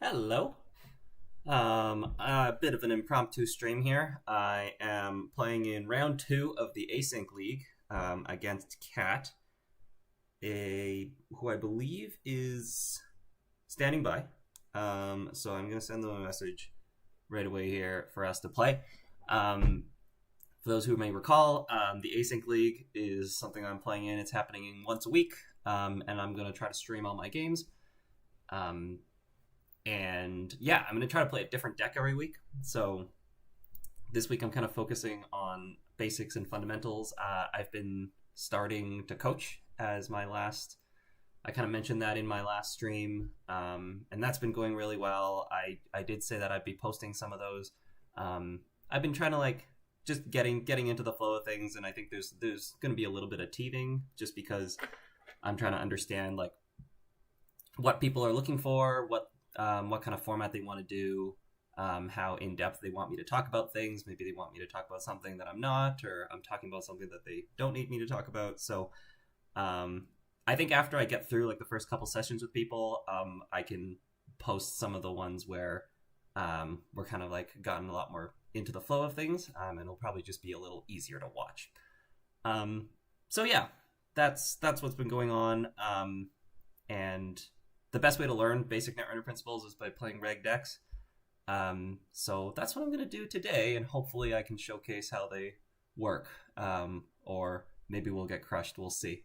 Hello. A bit of an impromptu stream here. I am playing in round two of the Async League against Kat, who I believe is standing by. So I'm going to send them a message right away here for us to play. For those who may recall, the Async League is something I'm playing in. It's happening once a week, and I'm going to try to stream all my games. Um, and yeah, I'm going to try to play a different deck every week. So this week I'm kind of focusing on basics and fundamentals. I've been starting to coach as my last. I kind of mentioned that in my last stream, and that's been going really well. I did say that I'd be posting some of those. I've been trying to just getting into the flow of things, and I think there's going to be a little bit of teething just because I'm trying to understand what people are looking for, what kind of format they want to do, how in depth they want me to talk about things. Maybe they want me to talk about something that I'm not, or I'm talking about something that they don't need me to talk about. So I think after I get through the first couple sessions with people, I can post some of the ones where we're kind of gotten a lot more into the flow of things, and it'll probably just be a little easier to watch. So yeah, that's what's been going on, and the best way to learn basic Netrunner principles is by playing reg decks. So that's what I'm going to do today, and hopefully I can showcase how they work. Or maybe we'll get crushed. We'll see.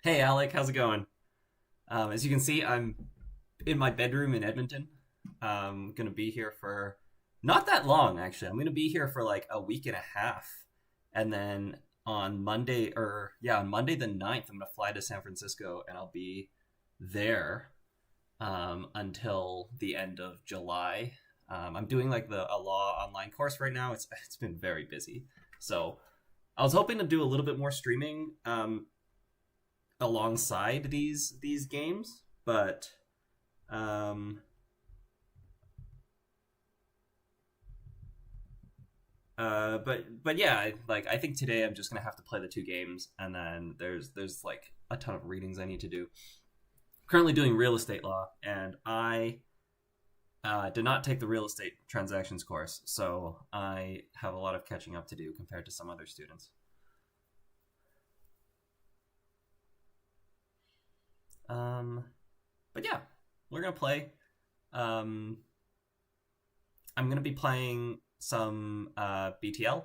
Hey, Alec, how's it going? As you can see, I'm in my bedroom in Edmonton. I'm going to be here for not that long, actually. I'm going to be here for a week and a half. And then on Monday the 9th, I'm going to fly to San Francisco, and I'll be there until the end of July. I'm doing a law online course right now. It's been very busy, so I was hoping to do a little bit more streaming alongside these games, but yeah, I think today I'm just gonna have to play the two games, and then there's a ton of readings I need to do. Currently doing real estate law, and I did not take the real estate transactions course, so I have a lot of catching up to do compared to some other students. But yeah, we're gonna play. I'm gonna be playing some BTL,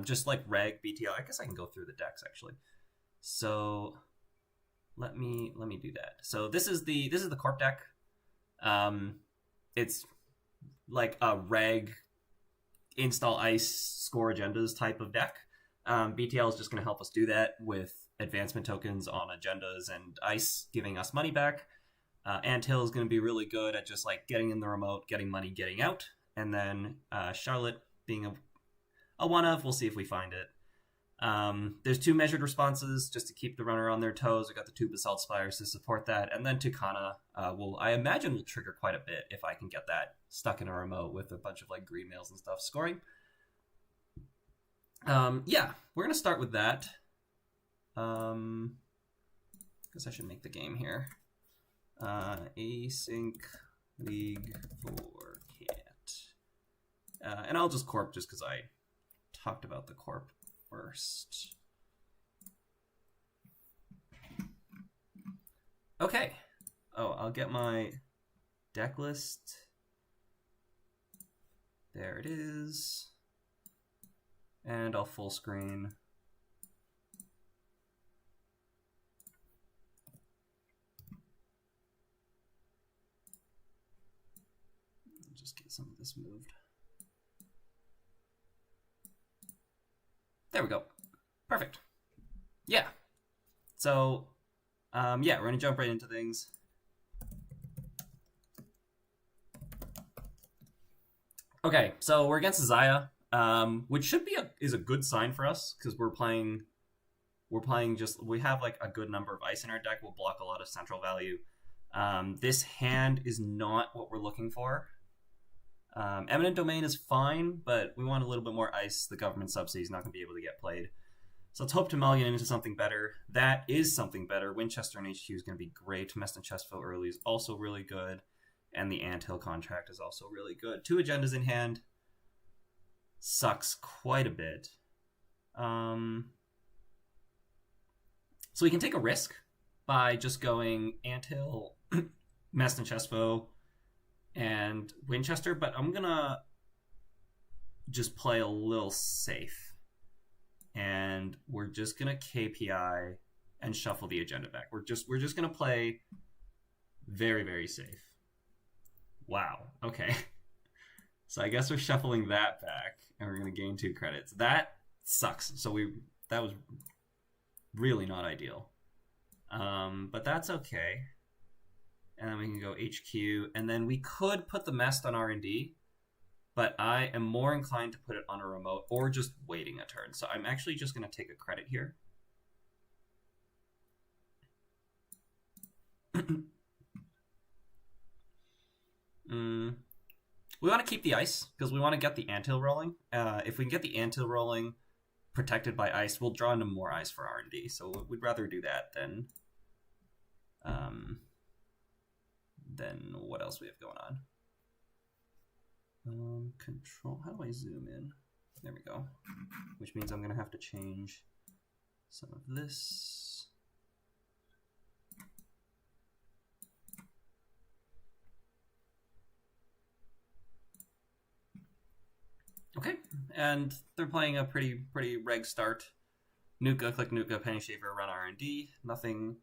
just reg BTL. I guess I can go through the decks actually. So let me do that. So this is the corp deck. It's like a reg install ice score agendas type of deck. BTL is just going to help us do that with advancement tokens on agendas and ice giving us money back. Anthill is going to be really good at just getting in the remote, getting money, getting out, and then Charlotte being a one of. We'll see if we find it. There's two measured responses just to keep the runner on their toes. I got the two basalt spires to support that, and then Tucana I imagine will trigger quite a bit if I can get that stuck in a remote with a bunch of green mails and stuff scoring. Yeah, we're gonna start with that. Guess I should make the game here. Async League for Cat, and I'll just corp just because I talked about the corp first. Okay. Oh, I'll get my deck list. There it is. And I'll full screen. Just get some of this moved. There we go. Perfect. Yeah. So, yeah, we're going to jump right into things. Okay, so we're against Zaya, which is a good sign for us because we have a good number of ice in our deck. We'll block a lot of central value. This hand is not what we're looking for. Eminent Domain is fine, but we want a little bit more ice. The government subsidy is not going to be able to get played. So let's hope to mulligan into something better. That is something better. Winchester and HQ is going to be great. Meston Chestfield early is also really good. And the Anthill contract is also really good. 2 agendas in hand. Sucks quite a bit. So we can take a risk by just going Anthill, Mest and Chesvo, and Winchester, but I'm gonna just play a little safe. And we're just gonna KPI and shuffle the agenda back. We're just gonna play very, very safe. Wow. Okay. So I guess we're shuffling that back, and we're gonna gain 2 credits. That sucks. So that was really not ideal. But that's okay. And then we can go HQ, and then we could put the Mest on R&D, but I am more inclined to put it on a remote or just waiting a turn. So I'm actually just going to take a credit here. We want to keep the ice because we want to get the Anthill rolling. If we can get the Anthill rolling protected by ice, we'll draw into more ice for R&D. So we'd rather do that than what else we have going on. Control, how do I zoom in? There we go. Which means I'm going to have to change some of this. Okay, and they're playing a pretty reg start. Nuka, click Nuka, Penny Shaver, run R&D. Nothing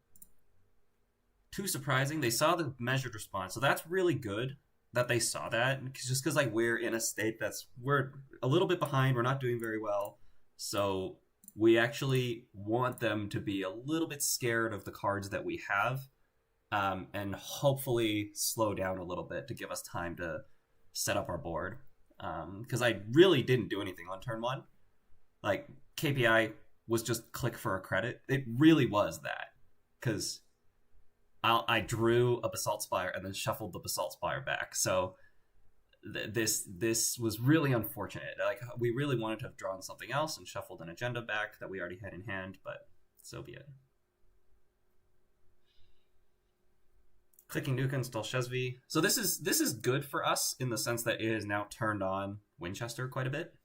too surprising. They saw the measured response, so that's really good that they saw that. Just because like we're in a state we're a little bit behind, we're not doing very well, so we actually want them to be a little bit scared of the cards that we have, and hopefully slow down a little bit to give us time to set up our board. Because I really didn't do anything on turn 1. Like KPI was just click for a credit. It really was that, because I drew a Basalt Spire and then shuffled the Basalt Spire back. So this was really unfortunate. Like we really wanted to have drawn something else and shuffled an agenda back that we already had in hand, but so be it. Clicking Nuka, install Shesvi. So this is good for us in the sense that it has now turned on Winchester quite a bit.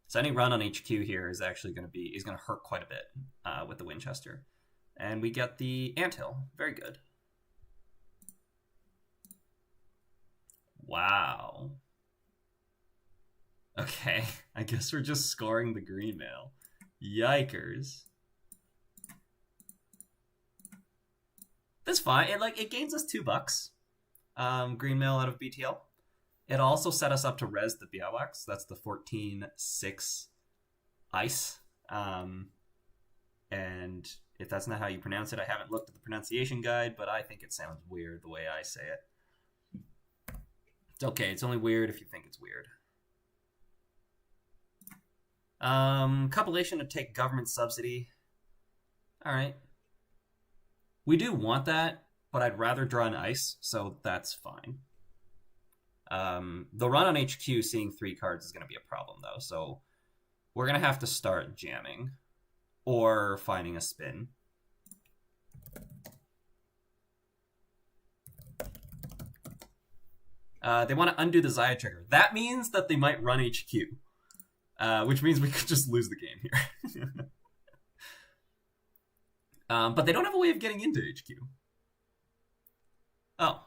So any run on HQ here is actually going to hurt quite a bit with the Winchester. And we get the Anthill. Very good. Wow. Okay, I guess we're just scoring the green mail. Yikers. That's fine. It gains us $2. Green mail out of BTL. It also set us up to res the Biawax. That's the 14/6 ice. And if that's not how you pronounce it, I haven't looked at the pronunciation guide, but I think it sounds weird the way I say it. It's okay. It's only weird if you think it's weird. Compilation to take government subsidy. All right. We do want that, but I'd rather draw an ice, so that's fine. The run on HQ seeing 3 cards is going to be a problem, though, so we're going to have to start jamming or finding a spin. They want to undo the Zaya trigger. That means that they might run HQ, which means we could just lose the game here. But they don't have a way of getting into HQ. Oh.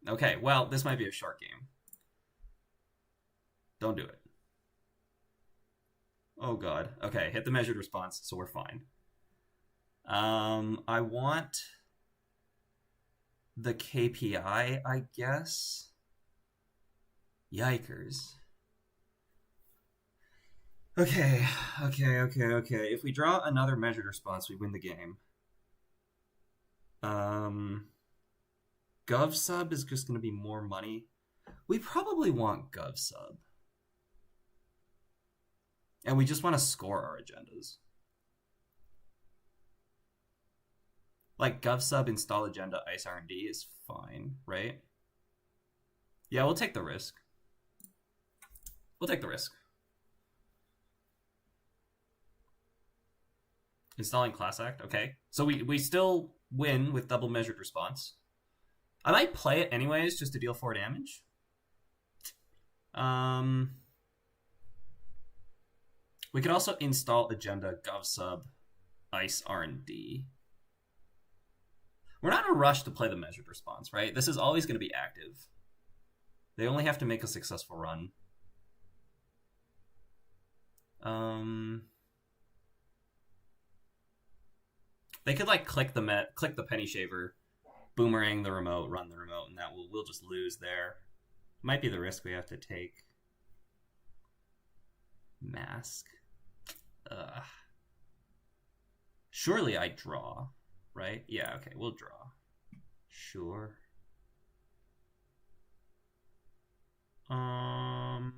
Okay, well, this might be a short game. Don't do it. Oh god. Okay, hit the measured response, so we're fine. I want the KPI, I guess. Yikers. Okay. If we draw another measured response, we win the game. Gov sub is just going to be more money. We probably want Gov sub. And we just want to score our agendas. Like Gov sub, install agenda, ice R&D is fine, right? Yeah, we'll take the risk. Installing Class Act, okay. So we still win with double measured response. I might play it anyways just to deal 4 damage. We could also install agenda govsub ice R&D. We're not in a rush to play the measured response, right? This is always going to be active. They only have to make a successful run. They could like click the penny shaver, boomerang the remote, run the remote, and that we'll just lose there. Might be the risk we have to take. Mask. Surely I draw, right? Yeah, okay, we'll draw. Sure. All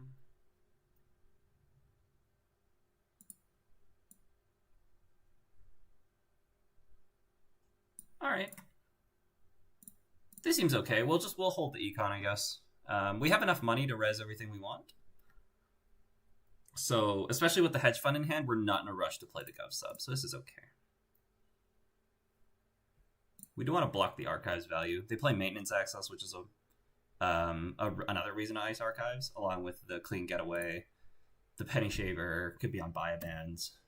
right. This seems okay. We'll hold the econ, I guess. We have enough money to res everything we want. So, especially with the hedge fund in hand, we're not in a rush to play the gov sub, so this is okay. We do want to block the archives value. They play maintenance access, which is another reason to ice archives, along with the clean getaway. The penny shaver could be on buy bands.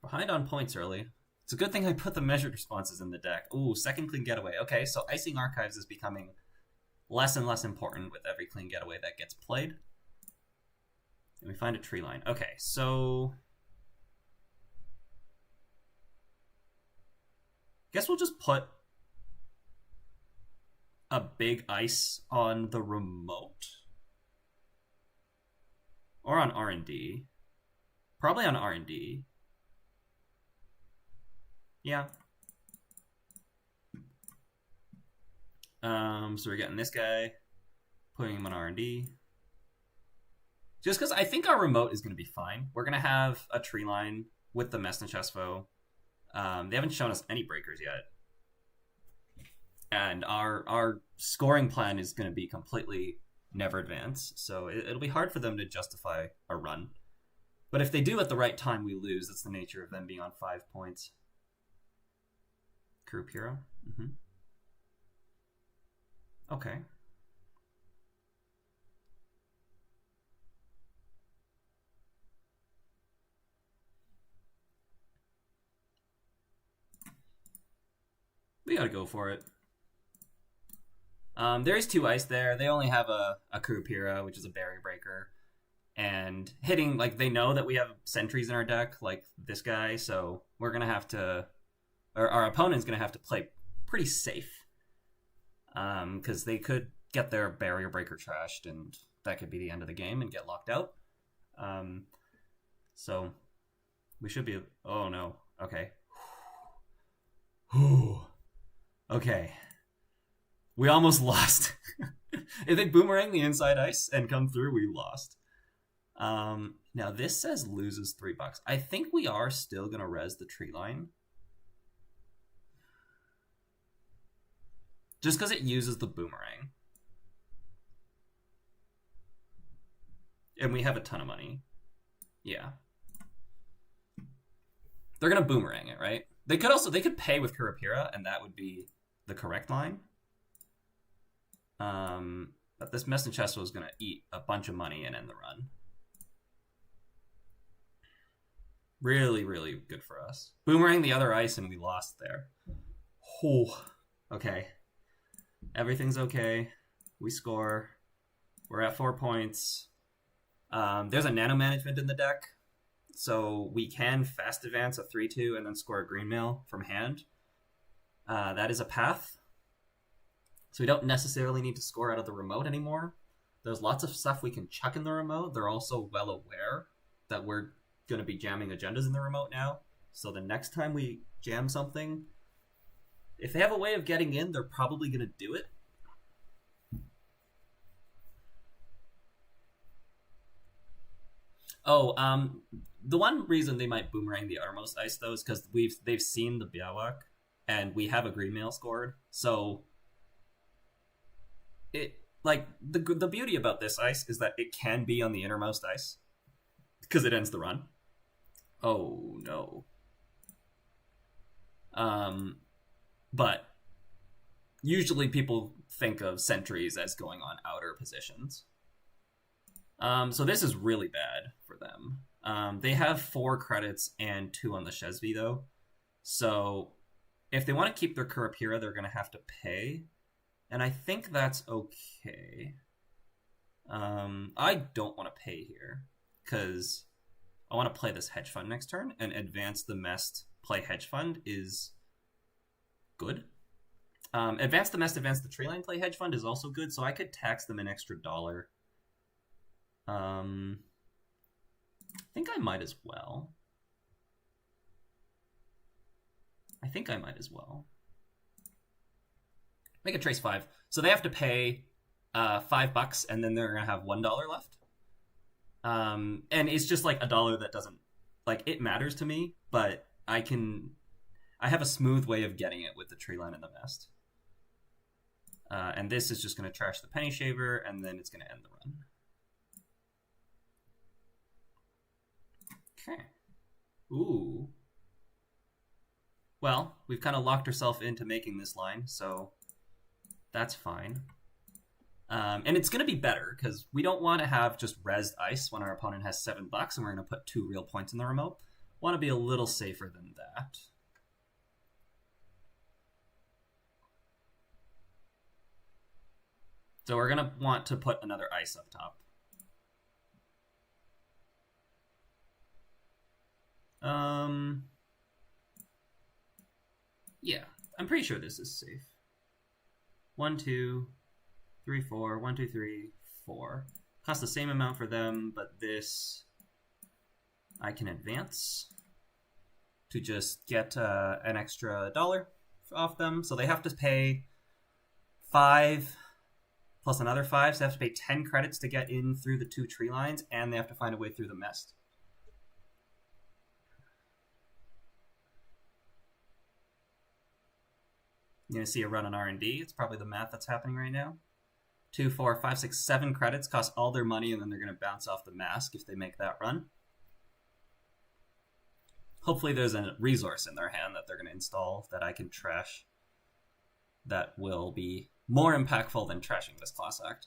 Behind on points early. It's a good thing I put the measured responses in the deck. Ooh, second clean getaway. Okay, so icing archives is becoming less and less important with every clean getaway that gets played. And we find a tree line. Okay, so guess we'll just put a big ice on the remote. Or on R&D. Probably on R&D. Yeah. So we're getting this guy, putting him on R&D. Just because I think our remote is going to be fine. We're going to have a tree line with the Messna Chesfo. They haven't shown us any breakers yet. And our scoring plan is going to be completely never advance. So it'll be hard for them to justify a run. But if they do at the right time, we lose. That's the nature of them being on 5 points. Group hero. Okay. We gotta go for it. There is 2 ice there. They only have a Group hero, which is a barrier breaker. And hitting, like, they know that we have sentries in our deck, like this guy, so we're gonna have to... Our opponent's going to have to play pretty safe. Because they could get their barrier breaker trashed, and that could be the end of the game and get locked out. So we should be... Oh, no. Okay. Okay. We almost lost. If they boomerang the inside ice and come through, we lost. Now, this says loses $3. I think we are still going to res the tree line. Just because it uses the boomerang. And we have a ton of money. Yeah. They're going to boomerang it, right? They could pay with Kurapira, and that would be the correct line. But this Messna Chesfo is going to eat a bunch of money and end the run. Really, really good for us. Boomerang the other ice, and we lost there. Oh, okay. Everything's okay. We score. We're at 4 points. There's a nano management in the deck, so we can fast advance a 3-2 and then score a green mail from hand. That is a path. So we don't necessarily need to score out of the remote anymore. There's lots of stuff we can chuck in the remote. They're also well aware that we're going to be jamming agendas in the remote now. So the next time we jam something, if they have a way of getting in, they're probably going to do it. Oh, the one reason they might boomerang the outermost ice, though, is because they've seen the Biawak, and we have a green mail scored. So like the beauty about this ice is that it can be on the innermost ice because it ends the run. Oh no. But usually people think of sentries as going on outer positions. So this is really bad for them. They have 4 credits and 2 on the Shesvi, though. So if they want to keep their Kurapira, they're going to have to pay. And I think that's okay. I don't want to pay here, because I want to play this hedge fund next turn, and advance the Mest, play hedge fund is good. Advance the Mest, advance the tree line, play hedge fund is also good, so I could tax them an extra $1. I think I might as well. Make a trace 5. So they have to pay $5, and then they're gonna have $1 left. And it's just like $1 that doesn't, like, it matters to me, but I have a smooth way of getting it with the tree line and the Mest. And this is just gonna trash the Penny Shaver, and then it's gonna end the run. Okay. Ooh. Well, we've kind of locked ourselves into making this line, so that's fine. And it's going to be better, because we don't want to have just rezzed ice when our opponent has $7, and we're going to put 2 real points in the remote. Want to be a little safer than that. So we're going to want to put another ice up top. Yeah, I'm pretty sure this is safe. 1, 2, 3, 4. 1, 2, 3, 4. Costs the same amount for them, but this I can advance to just get an extra $1 off them. So they have to pay 5 plus another 5. So they have to pay 10 credits to get in through the 2 tree lines, and they have to find a way through the Mest. You're going to see a run on R&D. It's probably the math that's happening right now. 2, 4, 5, 6, 7 credits cost all their money, and then they're going to bounce off the mask if they make that run. Hopefully there's a resource in their hand that they're going to install that I can trash that will be more impactful than trashing this class act.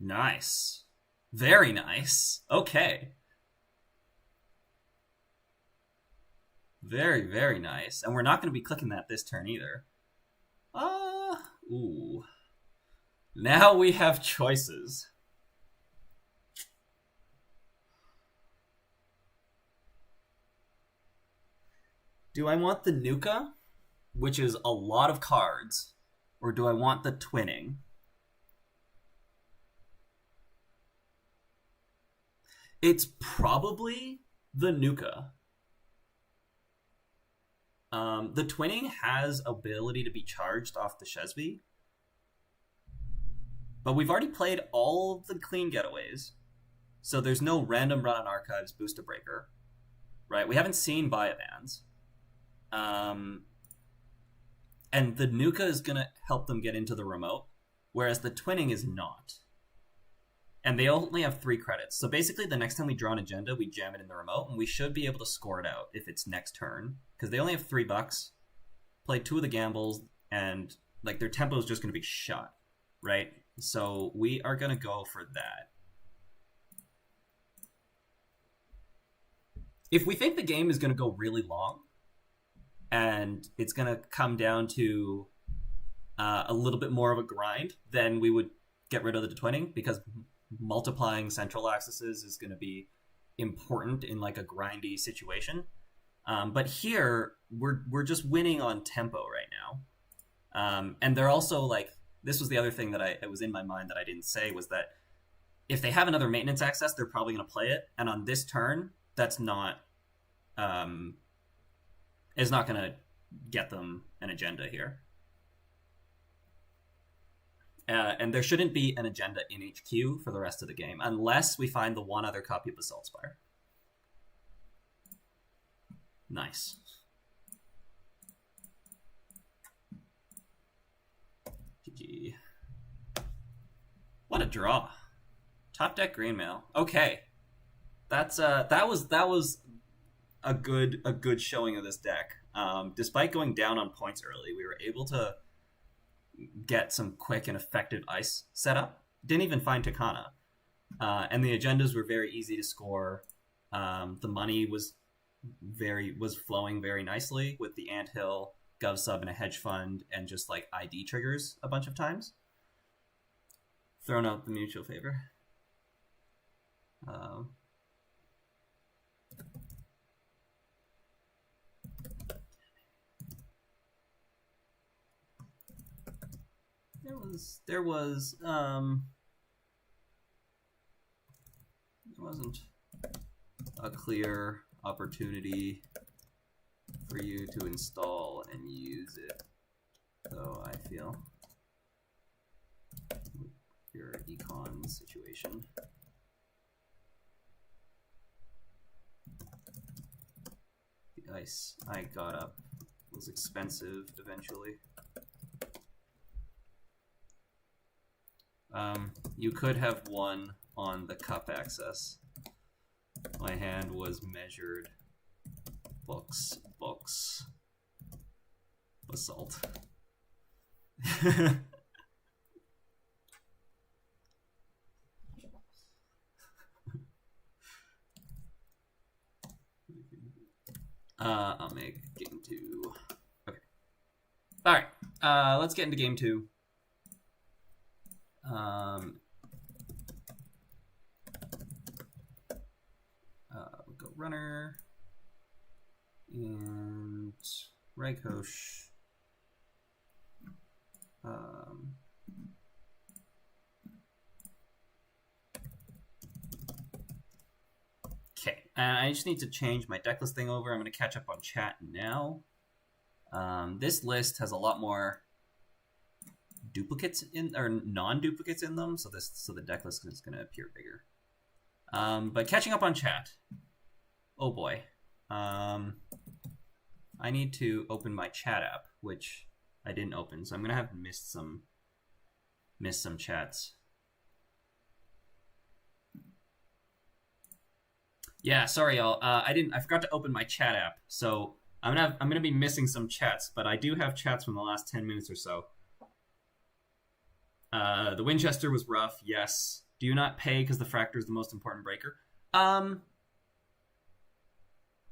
Nice. Very nice. Okay. Very, very nice. And we're not going to be clicking that this turn either. Ooh. Now we have choices. Do I want the Nuka, which is a lot of cards, or do I want the twinning? It's probably the Nuka. The twinning has ability to be charged off the Shesvi, but we've already played all the clean getaways, so there's no random run on archives, boost a breaker, right? We haven't seen buy bans, and the Nuka is going to help them get into the remote, whereas the twinning is not. And they only have 3 credits, so basically the next time we draw an agenda, we jam it in the remote, and we should be able to score it out if it's next turn, because they only have $3, play 2 of the gambles, and like their tempo is just going to be shot, right? So we are going to go for that. If we think the game is going to go really long, and it's going to come down to a little bit more of a grind, then we would get rid of the twinning, because multiplying central accesses is going to be important in like a grindy situation. But here we're just winning on tempo right now. And they're also like, this was the other thing that it was in my mind that I didn't say, was that if they have another maintenance access, they're probably going to play it. And on this turn, that's not is not going to get them an agenda here. And there shouldn't be an agenda in HQ for the rest of the game, unless we find the one other copy of Basalt Spire. Nice. GG. What a draw. Top deck green mail. Okay. That was a good showing of this deck. Despite going down on points early, we were able to get some quick and effective ice setup. Didn't even find Takana. And the agendas were very easy to score. The money was flowing very nicely with the anthill, gov sub, and a hedge fund, and just like ID triggers a bunch of times. Thrown out the mutual favor. There wasn't a clear opportunity for you to install and use it, though, I feel, with your econ situation. The ice I got up was expensive eventually. You could have won on the cup access. My hand was measured. Books. Basalt. I'll make game 2. Okay. Alright, let's get into game 2. We'll go runner and Raikosh. Okay, and I just need to change my deck listing over. I'm going to catch up on chat now. This list has a lot more duplicates in or non-duplicates in them, so the deck list is going to appear bigger. But catching up on chat. Oh boy. I need to open my chat app, which I didn't open, so I'm gonna have missed some chats. Yeah, sorry y'all. I forgot to open my chat app, so I'm gonna be missing some chats, but I do have chats from the last 10 minutes or so. The Winchester was rough, yes. Do you not pay because the Fractor is the most important breaker?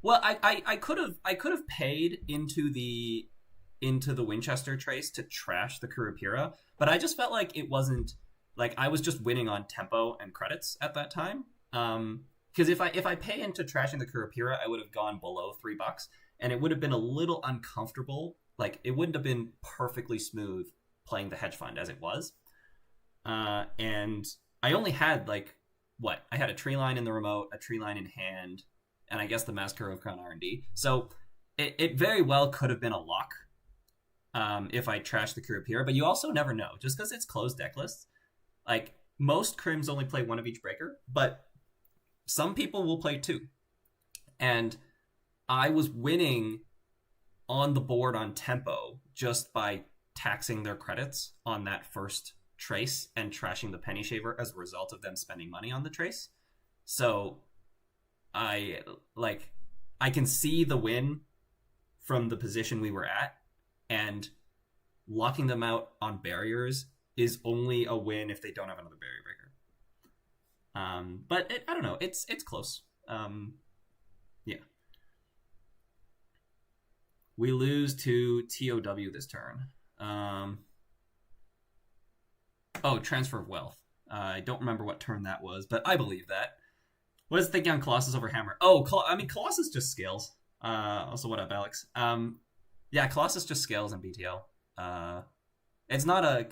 Well, I could have paid into the Winchester trace to trash the Kurapira, but I just felt like it wasn't like I was just winning on tempo and credits at that time. Because if I pay into trashing the Kurapira, I would have gone below $3, and it would have been a little uncomfortable. Like it wouldn't have been perfectly smooth playing the hedge fund as it was. And I only had like what? I had a tree line in the remote, a tree line in hand, and I guess the Massacre of Crown R&D. So it very well could have been a lock if I trashed the Kurapira, but you also never know. Just because it's closed deck lists, like most Crims only play one of each breaker, but some people will play 2. And I was winning on the board on tempo just by taxing their credits on that first trace and trashing the Penny Shaver as a result of them spending money on the trace. So I can see the win from the position we were at, and locking them out on barriers is only a win if they don't have another barrier breaker. But I don't know. It's close. Yeah. We lose to TOW this turn. Oh, transfer of wealth. I don't remember what turn that was, but I believe that. What is thinking on Colossus over Hammer? Oh, Colossus just scales. Also, what up, Alex? Yeah, Colossus just scales in BTL. It's not a...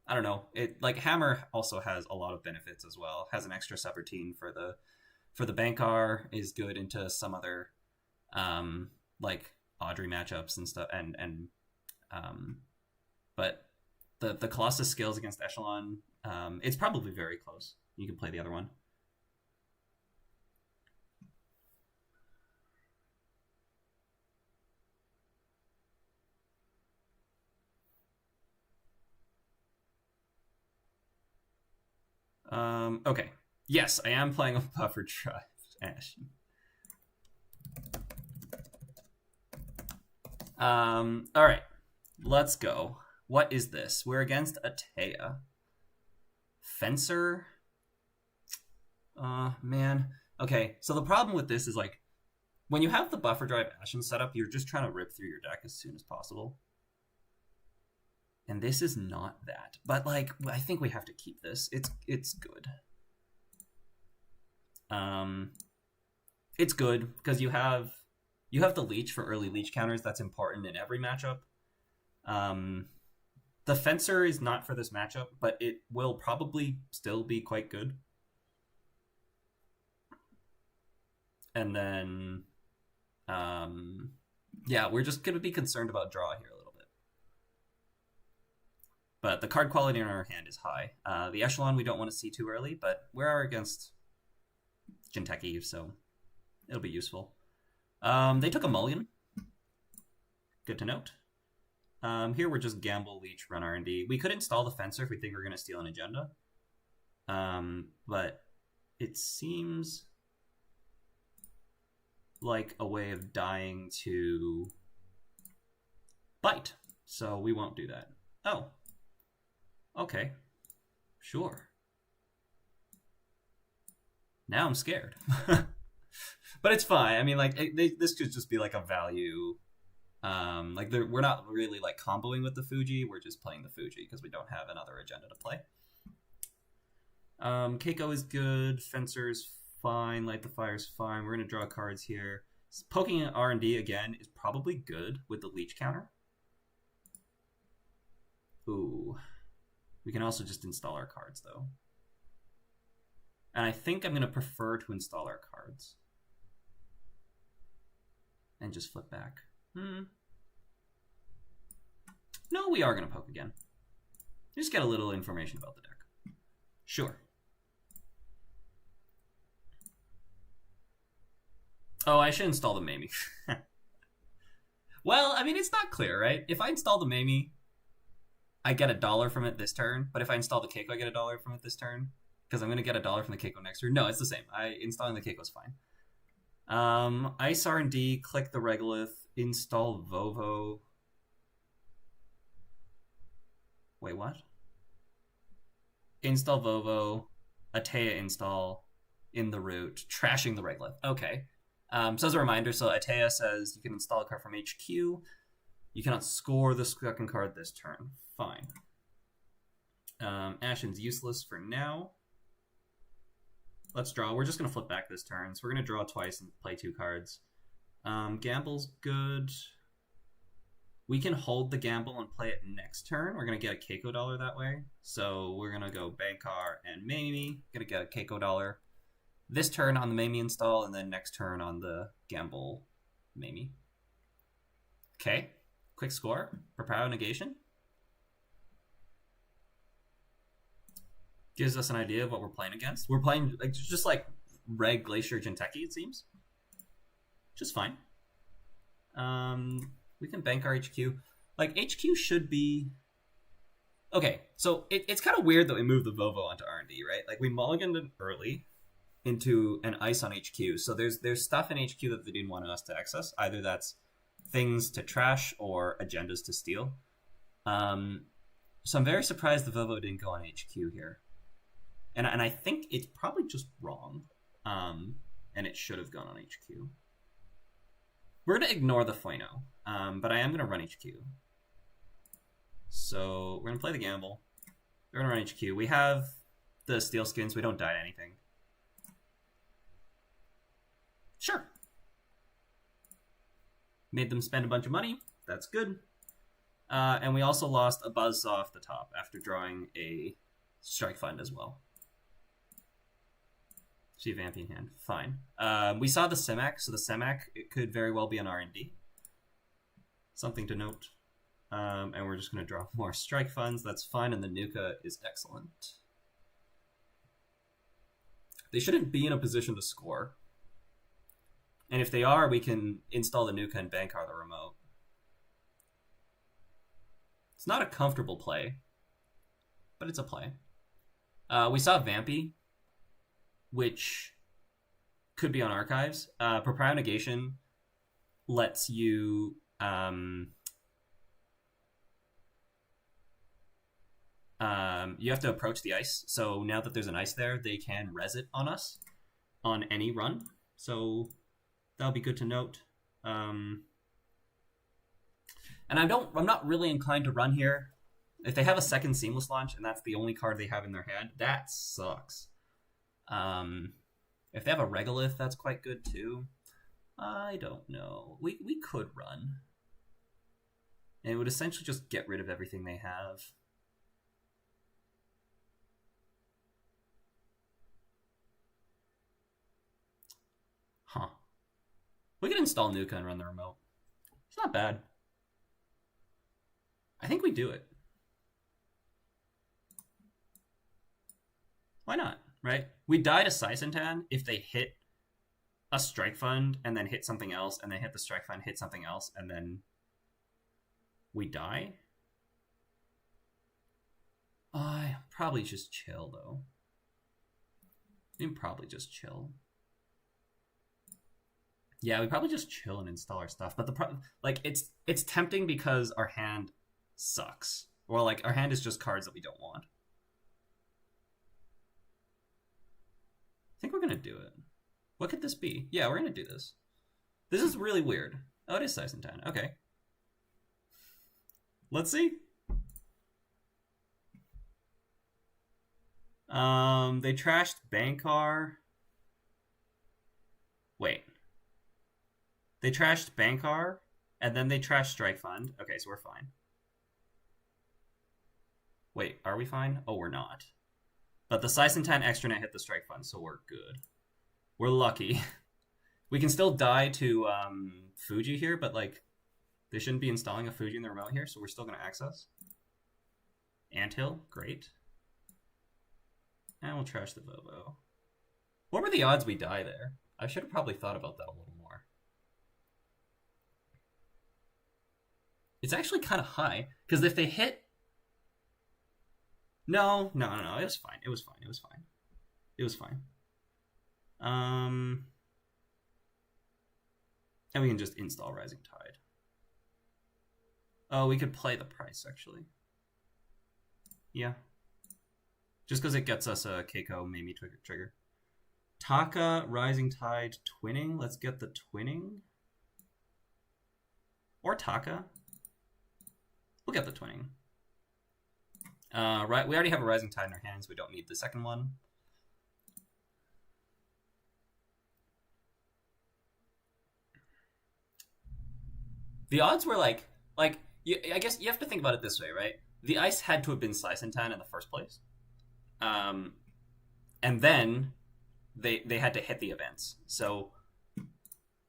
I don't know. It like Hammer also has a lot of benefits as well. Has an extra subroutine for the Bankar, is good into some other like Audrey matchups and stuff, and but the Colossus scales against Echelon. It's probably very close. You can play the other one. Okay. Yes, I am playing a buffer drive, Ash. All right. Let's go. What is this? We're against Atea. Fencer? Man. Okay, so the problem with this is, like, when you have the buffer drive Ashen set up, you're just trying to rip through your deck as soon as possible. And this is not that. But, like, I think we have to keep this. It's good. It's good because you have the leech for early leech counters. That's important in every matchup. The Fencer is not for this matchup, but it will probably still be quite good. And then, yeah, we're just going to be concerned about draw here a little bit. But the card quality in our hand is high. The Echelon we don't want to see too early, but we are against Jinteki, so it'll be useful. They took a mulligan. Good to note. Here we're just gamble, leech, run R&D. We could install the Fencer if we think we're going to steal an agenda. But it seems like a way of dying to bite. So we won't do that. Oh. Okay. Sure. Now I'm scared. But it's fine. I mean, like, this could just be like a value. Like, we're not really like comboing with the Fuji. We're just playing the Fuji because we don't have another agenda to play. Keiko is good. Fencer's fine. Light the Fire's fine. We're going to draw cards here. Poking at R&D again is probably good with the leech counter. Ooh. We can also just install our cards, though. And I think I'm going to prefer to install our cards. And just flip back. No, we are going to poke again. Just get a little information about the deck. Sure. Oh, I should install the Mamie. Well, I mean, it's not clear, right? If I install the Mamie, I get $1 from it this turn. But if I install the Keiko, I get $1 from it this turn. Because I'm going to get $1 from the Keiko next turn. No, it's the same. Installing the Keiko is fine. Ice R&D, click the Regolith, install Vovo. Wait, what? Install Vovo, Atea install in the root, trashing the Regolith. Okay. So as a reminder, so Atea says you can install a card from HQ. You cannot score the second card this turn. Fine. Ashen's useless for now. Let's draw. We're just going to flip back this turn. So we're going to draw twice and play 2 cards. Gamble's good. We can hold the gamble and play it next turn. We're going to get a Keiko dollar that way. So we're going to go Bankar and Mamie. Going to get a Keiko dollar this turn on the Mamie install, and then next turn on the gamble Mamie. Okay. Quick score. Preparo negation. Gives us an idea of what we're playing against. We're playing just like Reg, Glacier, Jinteki, it seems. Just fine. We can bank our HQ. Like, HQ should be... Okay, so it's kind of weird that we moved the Vovo onto R&D, right? Like, we mulliganed it early into an ice on HQ. So there's stuff in HQ that they didn't want us to access. Either that's things to trash or agendas to steal. So I'm very surprised the Vovo didn't go on HQ here. And I think it's probably just wrong. And it should have gone on HQ. We're going to ignore the Fueno. But I am going to run HQ. So we're going to play the gamble. We're going to run HQ. We have the steel skins. We don't die to anything. Sure. Made them spend a bunch of money. That's good. And we also lost a Buzzsaw off the top after drawing a Strike Fund as well. See Vamping hand. Fine. We saw the Semac, so the Semac, it could very well be an R&D. Something to note. And we're just going to draw more Strike Funds. That's fine, and the Nuka is excellent. They shouldn't be in a position to score. And if they are, we can install the Nuka and Bankar the remote. It's not a comfortable play, but it's a play. We saw Vampy, which could be on archives. Proprial negation lets you you have to approach the ice. So now that there's an ice there, they can res it on us on any run. So that'll be good to note. And I'm not really inclined to run here. If they have a second seamless launch and that's the only card they have in their hand, that sucks. If they have a Regolith, that's quite good too. I don't know. We could run. And it would essentially just get rid of everything they have. Huh. We can install Nuka and run the remote. It's not bad. I think we do it. Why not, right? We die to Saisentan if they hit a Strike Fund and then hit something else and then hit the Strike Fund, hit something else, and then we die? I probably just chill, though. We can probably just chill. Yeah, we probably just chill and install our stuff. But the problem, like, it's tempting because our hand sucks. Or, like, our hand is just cards that we don't want. I think we're going to do it. What could this be? Yeah, we're going to do this. This is really weird. Oh, it is Saisentan. Okay. Let's see. They trashed Bankar. Wait. They trashed Bankar, and then they trashed Strike Fund. Okay, so we're fine. Wait, are we fine? Oh, we're not. But the Saisentan Extranet hit the Strike Fund, so we're good. We're lucky. We can still die to Fuji here, but like they shouldn't be installing a Fuji in the remote here, so we're still going to access. Anthill, great. And we'll trash the Vovo. What were the odds we die there? I should have probably thought about that a little more. It's actually kind of high, because if they hit... No, it was fine. It was fine. And we can just install Rising Tide. Oh, we could play the price, actually. Yeah. Just because it gets us a Keiko Mamie trigger. Taka, Rising Tide, Twinning. Let's get the Twinning. Or Taka. We'll get the Twinning. Right, we already have a Rising Tide in our hands. We don't need the second one. The odds were I guess you have to think about it this way, right? The ice had to have been Saisentan in the first place. And then they had to hit the events. So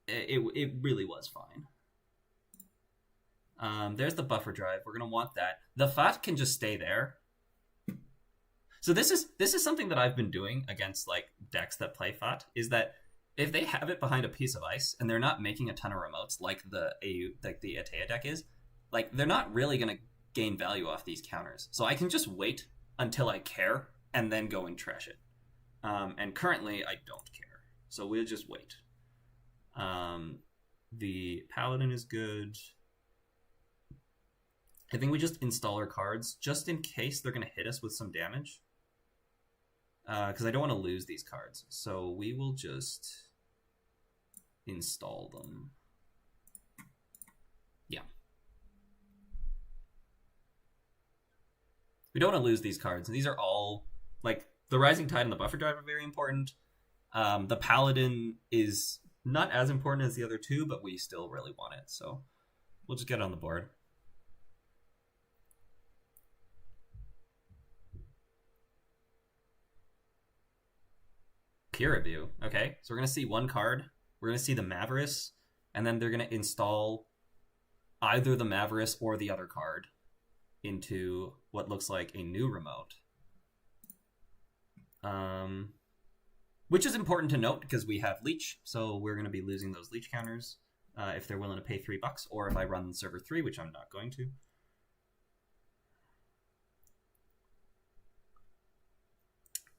it really was fine. There's the buffer drive. We're gonna want that. The FAT can just stay there. So this is something that I've been doing against like decks that play FAT, is that if they have it behind a piece of ice and they're not making a ton of remotes like the Atea deck is, like they're not really gonna gain value off these counters. So I can just wait until I care and then go and trash it. And currently I don't care. So we'll just wait. The Paladin is good. I think we just install our cards just in case they're going to hit us with some damage. Because I don't want to lose these cards. So we will just install them. Yeah. We don't want to lose these cards. These are all, like, the Rising Tide and the Buffer Drive are very important. The Paladin is not as important as the other two, but we still really want it. So we'll just get it on the board. Peer review. Okay, so we're going to see one card. We're going to see the Maverus, and then they're going to install either the Maverus or the other card into what looks like a new remote. Which is important to note because we have Leech, so we're going to be losing those Leech counters if they're willing to pay $3, or if I run server 3, which I'm not going to.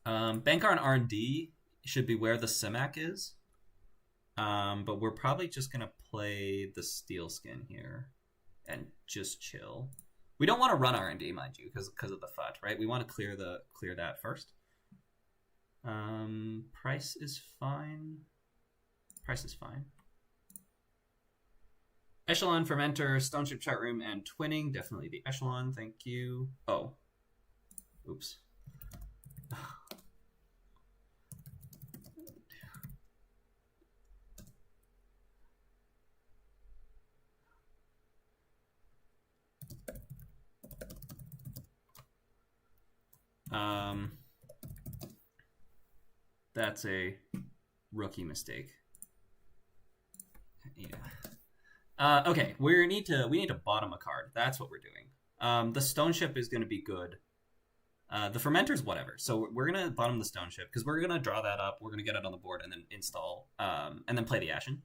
Bankar and R&D should be where the Simac is. But we're probably just going to play the Steel Skin here and just chill. We don't want to run R&D, mind you, because of the FUT, right? We want to clear that first. Price is fine. Price is fine. Echelon, Fermenter, Stone Ship Chart Room, and Twinning. Definitely the Echelon, thank you. Oh. Oops. That's a rookie mistake. Yeah. Okay, we need to bottom a card. That's what we're doing. The Stone Ship is going to be good. The Fermenter's whatever. So we're going to bottom the Stone Ship because we're going to draw that up. We're going to get it on the board and then install, and then play the Ashen.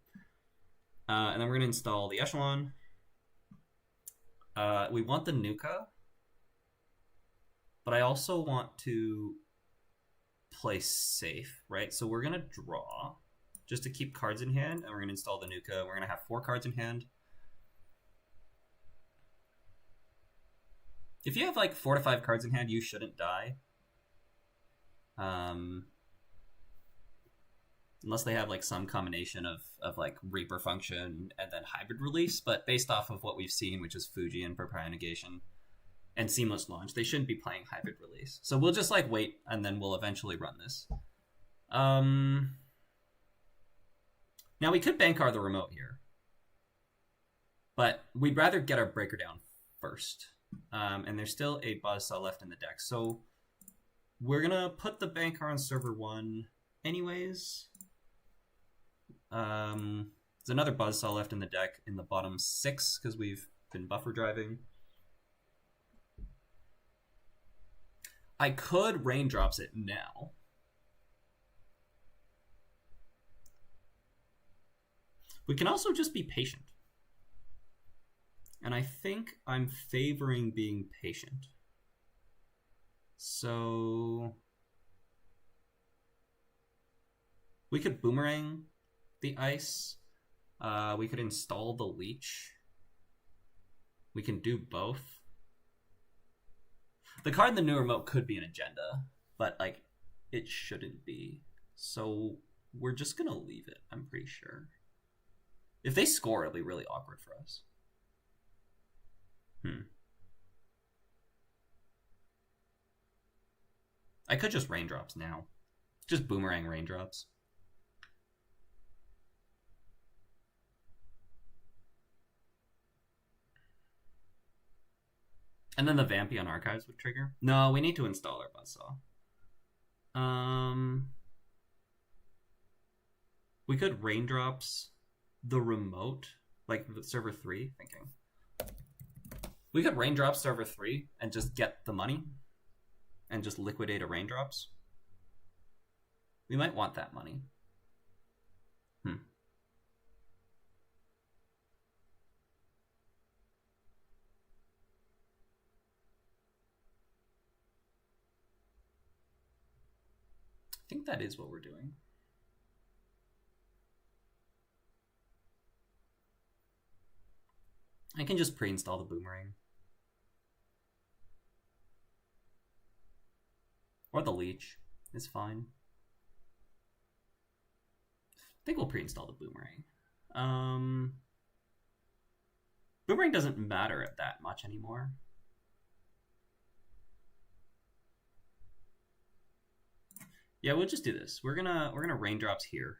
And then we're going to install the Echelon. We want the Nuka. But I also want to play safe, right? So we're going to draw just to keep cards in hand, and we're going to install the Nuka. We're going to have 4 cards in hand. If you have like 4 to 5 cards in hand, you shouldn't die. Unless they have like some combination of like Reaper function and then hybrid release, but based off of what we've seen, which is Fuji and Proprio Negation and Seamless Launch, they shouldn't be playing hybrid release. So we'll just like wait, and then we'll eventually run this. Now we could Bankar the remote here, but we'd rather get our breaker down first. And there's still a Buzzsaw left in the deck, so we're gonna put the Bankar on server 1 anyways. There's another Buzzsaw left in the deck in the bottom 6 because we've been buffer driving. I could Raindrops it now. We can also just be patient. And I think I'm favoring being patient. So we could Boomerang the ice. We could install the leech. We can do both. The card in the new remote could be an agenda, but like it shouldn't be. So we're just gonna leave it, I'm pretty sure. If they score, it'll be really awkward for us. I could just Raindrops now. Just Boomerang Raindrops. And then the Vampy on Archives would trigger. No, we need to install our Buzzsaw. We could Raindrops the remote, like server 3, thinking. We could Raindrops server 3 and just get the money and just liquidate a Raindrops. We might want that money. I think that is what we're doing. I can just pre-install the Boomerang. Or the Leech is fine. I think we'll pre-install the Boomerang. Boomerang doesn't matter that much anymore. Yeah, we'll just do this. We're gonna Raindrops here.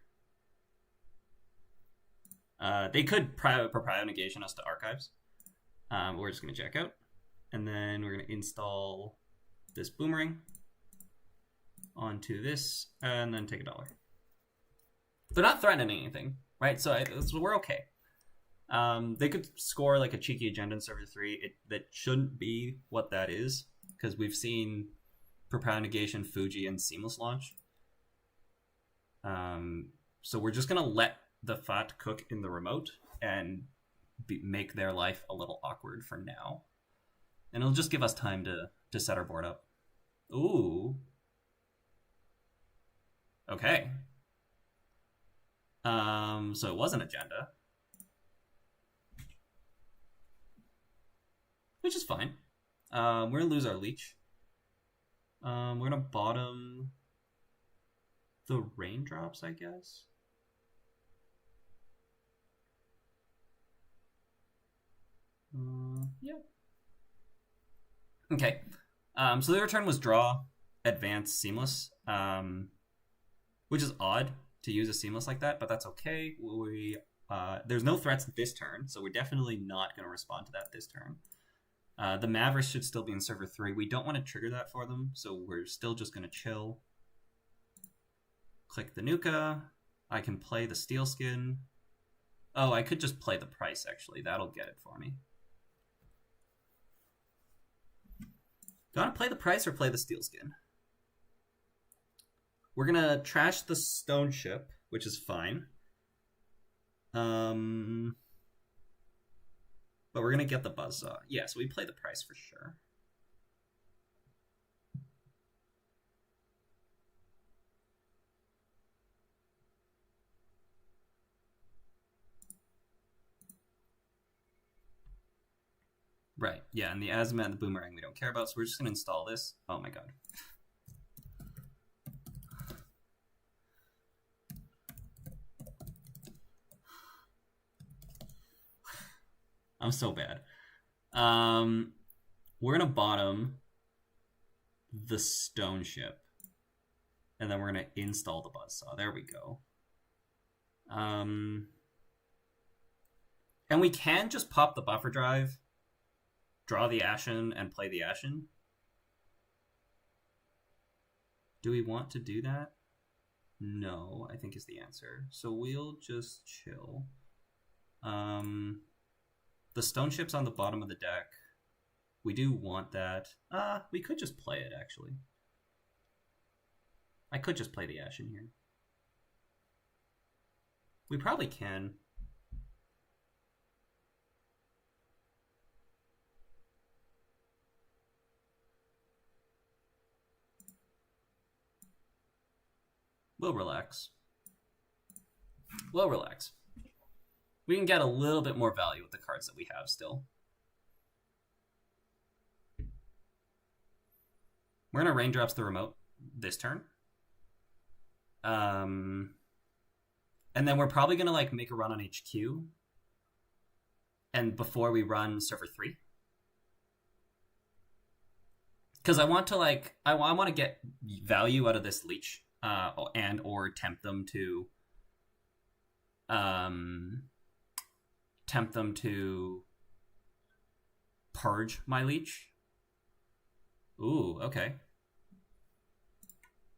They could Proprio Negation us to Archives. We're just gonna check out, and then we're gonna install this Boomerang onto this, and then take $1. They're not threatening anything, right? So we're okay. They could score like a cheeky agenda in server 3. That shouldn't be what that is, because we've seen Proprio Negation, Fuji, and Seamless Launch. So we're just gonna let the FAT cook in the remote and make their life a little awkward for now, and it'll just give us time to set our board up. Ooh, Okay. So it was an agenda, which is fine. We're gonna lose our leech. We're gonna bottom the raindrops, I guess. Yeah. Okay. So the return was draw, advance, seamless, which is odd to use a seamless like that, but that's okay. There's no threats this turn, so we're definitely not going to respond to that this turn. The Mavericks should still be in server 3. We don't want to trigger that for them, so we're still just going to chill. Click the Nuka. I can play the Steel Skin. Oh, I could just play the price, actually. That'll get it for me. Do you want to play the price or play the Steel Skin? We're going to trash the Stone Ship, which is fine. But we're going to get the Buzzsaw. Yeah, so we play the price for sure. Right, yeah, and the Azimuth and the Boomerang we don't care about, so we're just going to install this. Oh my god. I'm so bad. We're going to bottom the Stone Ship. And then we're going to install the Buzzsaw. There we go. And we can just pop the buffer drive, draw the Ashen, and play the Ashen. Do we want to do that? No, I think is the answer. So we'll just chill. The Stone Ship's on the bottom of the deck. We do want that. We could just play it, actually. I could just play the Ashen here. We probably can. We'll relax. We'll relax. We can get a little bit more value with the cards that we have still. We're going to raindrops the remote this turn. And then we're probably going to like make a run on HQ. And before we run server 3. Because I want to like, I want to get value out of this leech. And or tempt them to purge my leech. Ooh, okay.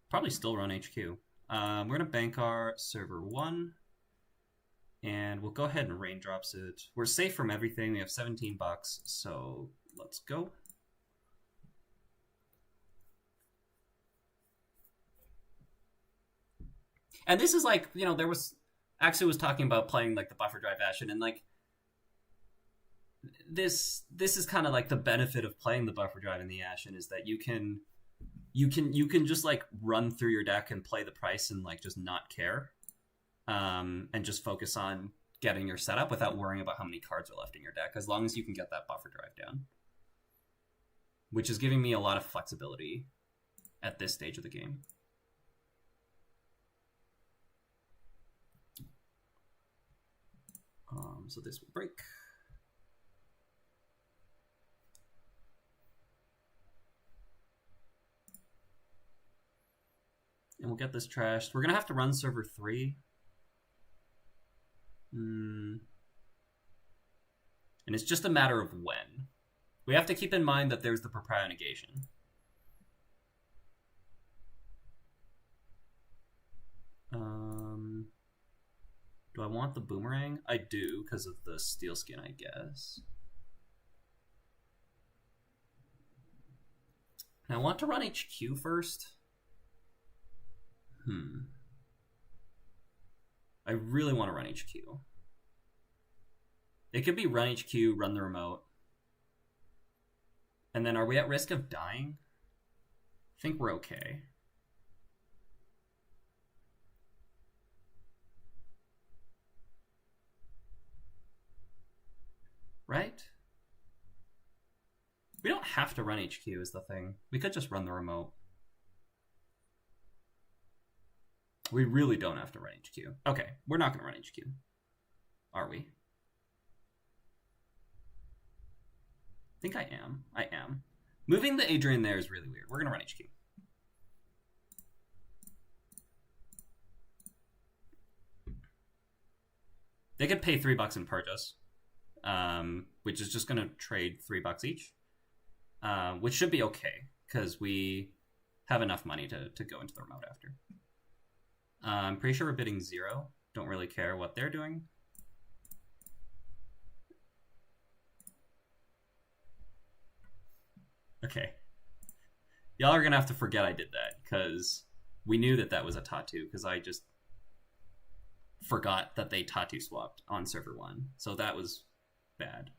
Probably still run HQ. We're gonna bank our server 1, and we'll go ahead and raindrops it. We're safe from everything. We have 17 bucks, so let's go. And this is like, you know, there was Axel was talking about playing like the buffer drive Ashen, and like this is kind of like the benefit of playing the buffer drive in the Ashen is that you can just like run through your deck and play the price and like just not care, and just focus on getting your setup without worrying about how many cards are left in your deck, as long as you can get that buffer drive down, which is giving me a lot of flexibility at this stage of the game. So this will break. And we'll get this trashed. We're going to have to run server 3. And it's just a matter of when. We have to keep in mind that there's the Proprio negation. Do I want the Boomerang? I do, because of the Steel Skin, I guess. And I want to run HQ first. I really want to run HQ. It could be run HQ, run the remote. And then are we at risk of dying? I think we're okay. right? We don't have to run HQ is the thing. We could just run the remote. We really don't have to run HQ. Okay, we're not going to run HQ. Are we? I think I am. I am. Moving the Adrian there is really weird. We're going to run HQ. They could pay $3 in purchase, which is just going to trade $3 each, which should be okay because we have enough money to go into the remote after. I'm pretty sure we're bidding 0. Don't really care what they're doing. Okay. Y'all are going to have to forget I did that because we knew that was a tattoo because I just forgot that they tattoo swapped on server 1. So that was bad.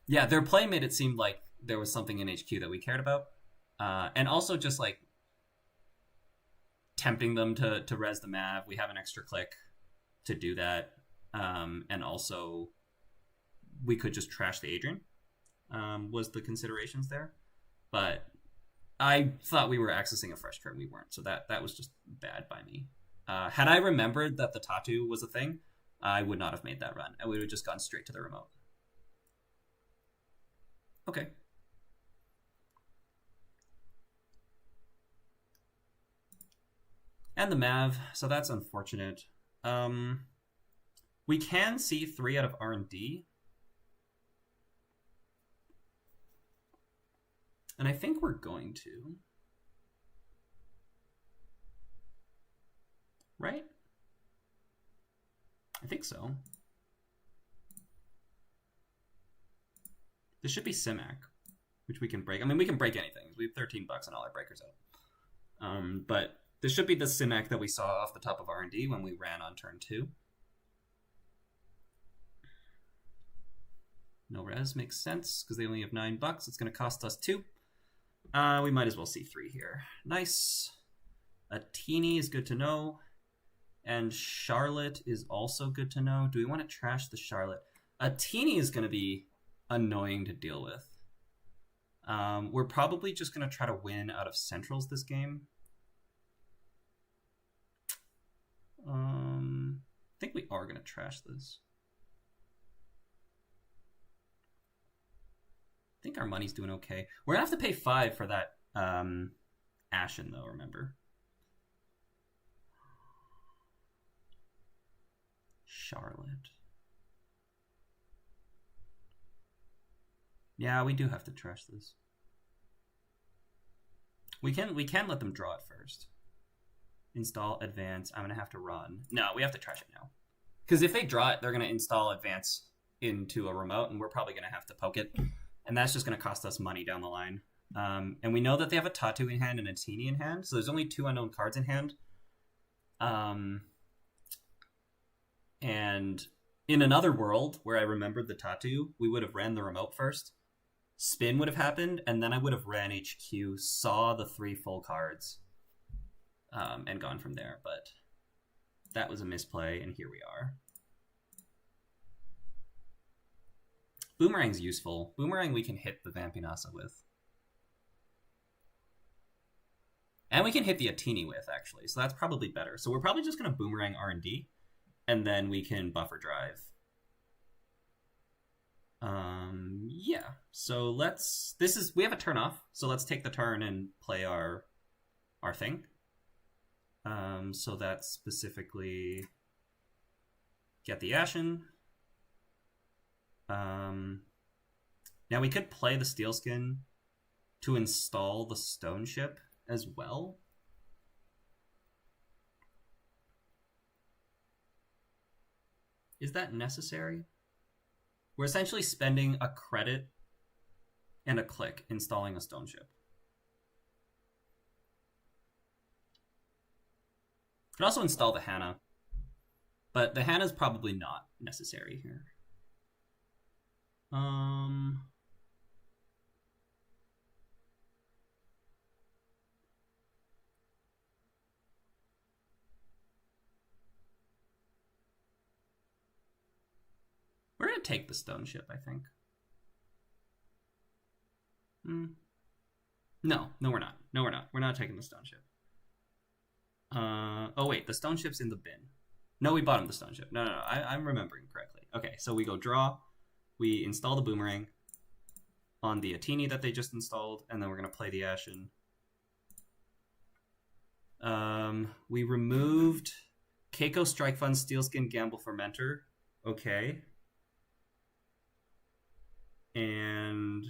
Yeah, their play made it seem like there was something in HQ that we cared about. And also just like tempting them to res the Mav. We have an extra click to do that. And also we could just trash the Adrian, was the considerations there. But I thought we were accessing a fresh turn. We weren't. So that was just bad by me. Had I remembered that the tattoo was a thing, I would not have made that run. I would have just gone straight to the remote. Okay. And the Mav, so that's unfortunate. We can see 3 out of R&D. And I think we're going to. Right? I think so. This should be Simac, which we can break. I mean, we can break anything. We have $13 and all our breakers out. But this should be the Simac that we saw off the top of R&D when we ran on turn 2. No res makes sense because they only have $9. It's going to cost us 2. We might as well see 3 here. Nice. A teeny is good to know. And Charlotte is also good to know. Do we want to trash the Charlotte? A teeny is going to be annoying to deal with. We're probably just going to try to win out of centrals this game. I think we are going to trash this. I think our money's doing okay. We're going to have to pay 5 for that Ashen, though, remember? Charlotte. Yeah, we do have to trash this. We can let them draw it first. Install, advance. I'm going to have to run. No, we have to trash it now. Because if they draw it, they're going to install advance into a remote, and we're probably going to have to poke it. And that's just going to cost us money down the line. And we know that they have a Tattoo in hand and a Teeny in hand, so there's only 2 unknown cards in hand. And in another world where I remembered the Tattoo, we would have ran the remote first. Spin would have happened, and then I would have ran HQ, saw the 3 full cards, and gone from there. But that was a misplay, and here we are. Boomerang's useful. Boomerang we can hit the Vampinasa with. And we can hit the Atini with, actually, so that's probably better. So we're probably just going to Boomerang R&D, and then we can buffer drive. Yeah, so we have a turn off, so let's take the turn and play our thing. So that's specifically get the Ashen. Now we could play the Steel Skin to install the Stone Ship as well. Is that necessary? We're essentially spending a credit and a click installing a Stone Ship. Could also install the Hannah, but the Hannah's probably not necessary here. gonna take the stone ship, I think. No, we're not. No, we're not. We're not taking the stone ship. Oh wait, the stone ship's in the bin. No, we bought him the stone ship. No. I'm remembering correctly. Okay, so we go draw. We install the boomerang on the Atini that they just installed, and then we're gonna play the Ashen. We removed Keiko Strike Fund, Steelskin, Gamble Fermenter. Okay. And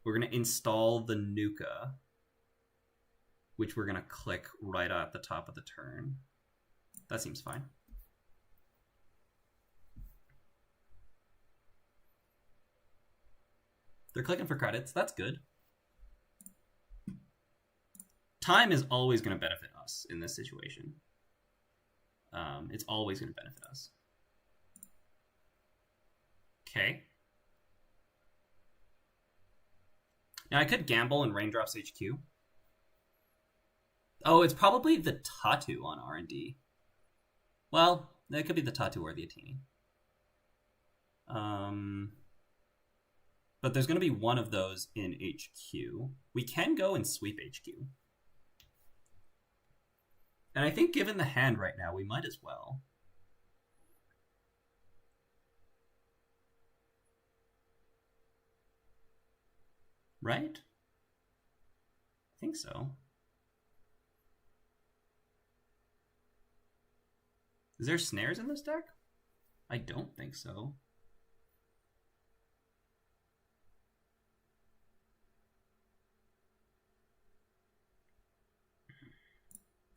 we're going to install the Nuka, which we're going to click right at the top of the turn. That seems fine. They're clicking for credits. That's good. Time is always going to benefit us in this situation. It's always going to benefit us. Okay. Now I could gamble and Raindrops HQ. Oh, it's probably the Tattoo on R&D. Well, that could be the Tattoo or the Atini. But there's going to be one of those in HQ. We can go and sweep HQ. And I think given the hand right now, we might as well. Right? I think so. Is there snares in this deck? I don't think so.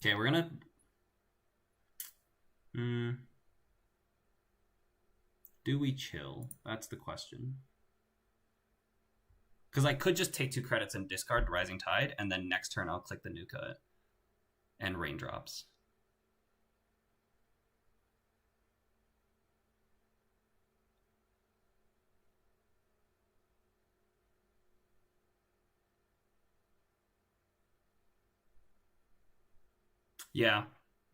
Okay, we're gonna... Do we chill? That's the question. Because I could just take 2 credits and discard Rising Tide, and then next turn I'll click the Nuka and Raindrops. Yeah,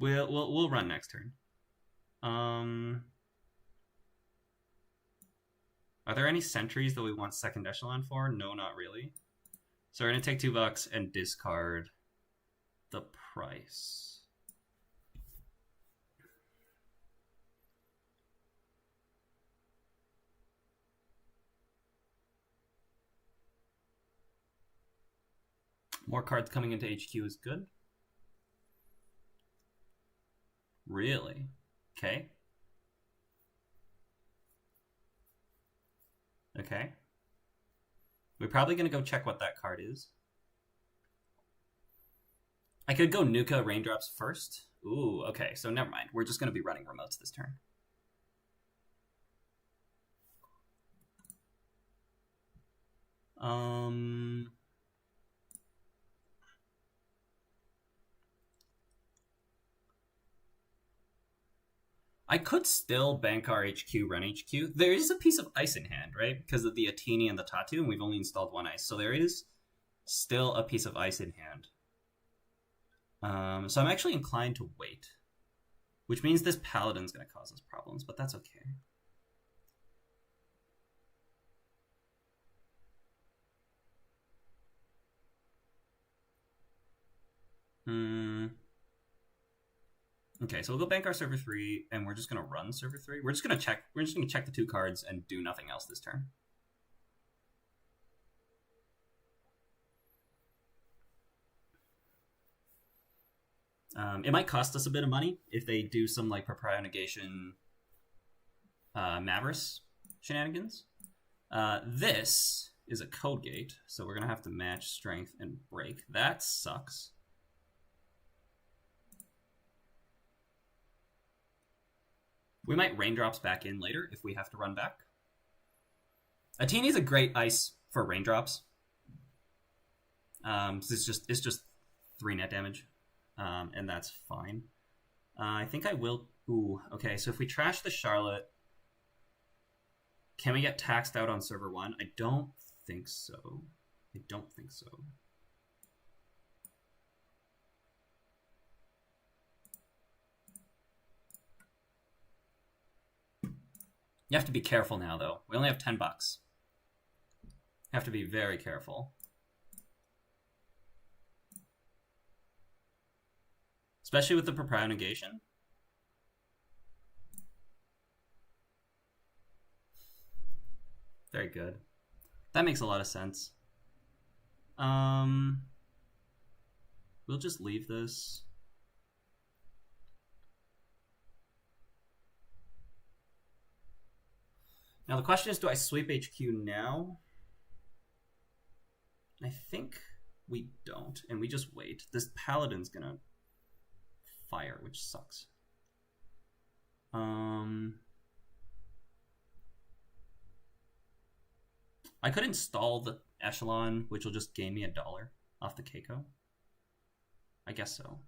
we'll run next turn. Are there any sentries that we want second echelon for? No, not really. So we're gonna take $2 and discard the price. More cards coming into HQ is good. Really? Okay. Okay. We're probably going to go check what that card is. I could go Nuka Raindrops first. Ooh, okay. So never mind. We're just going to be running remotes this turn. I could still bank our HQ, run HQ. There is a piece of ice in hand, right? Because of the Atini and the Tattoo, and we've only installed 1 ice. So there is still a piece of ice in hand. So I'm actually inclined to wait. Which means this Paladin's going to cause us problems, but that's okay. Okay, so we'll go bank our server 3, and we're just gonna run server 3. We're just gonna check the 2 cards and do nothing else this turn. It might cost us a bit of money if they do some like Proprio Negation Mavericks shenanigans. This is a code gate, so we're gonna have to match strength and break. That sucks. We might Raindrops back in later if we have to run back. Atini is a great ice for Raindrops. It's just 3 net damage, and that's fine. I think I will... Ooh, okay, so if we trash the Charlotte, can we get taxed out on server 1? I don't think so. I don't think so. You have to be careful now, though. We only have $10. You have to be very careful. Especially with the proprio negation. Very good. That makes a lot of sense. We'll just leave this. Now the question is, do I sweep HQ now? I think we don't, and we just wait. This paladin's gonna fire, which sucks. I could install the echelon, which will just gain me $1 off the Keiko. I guess so.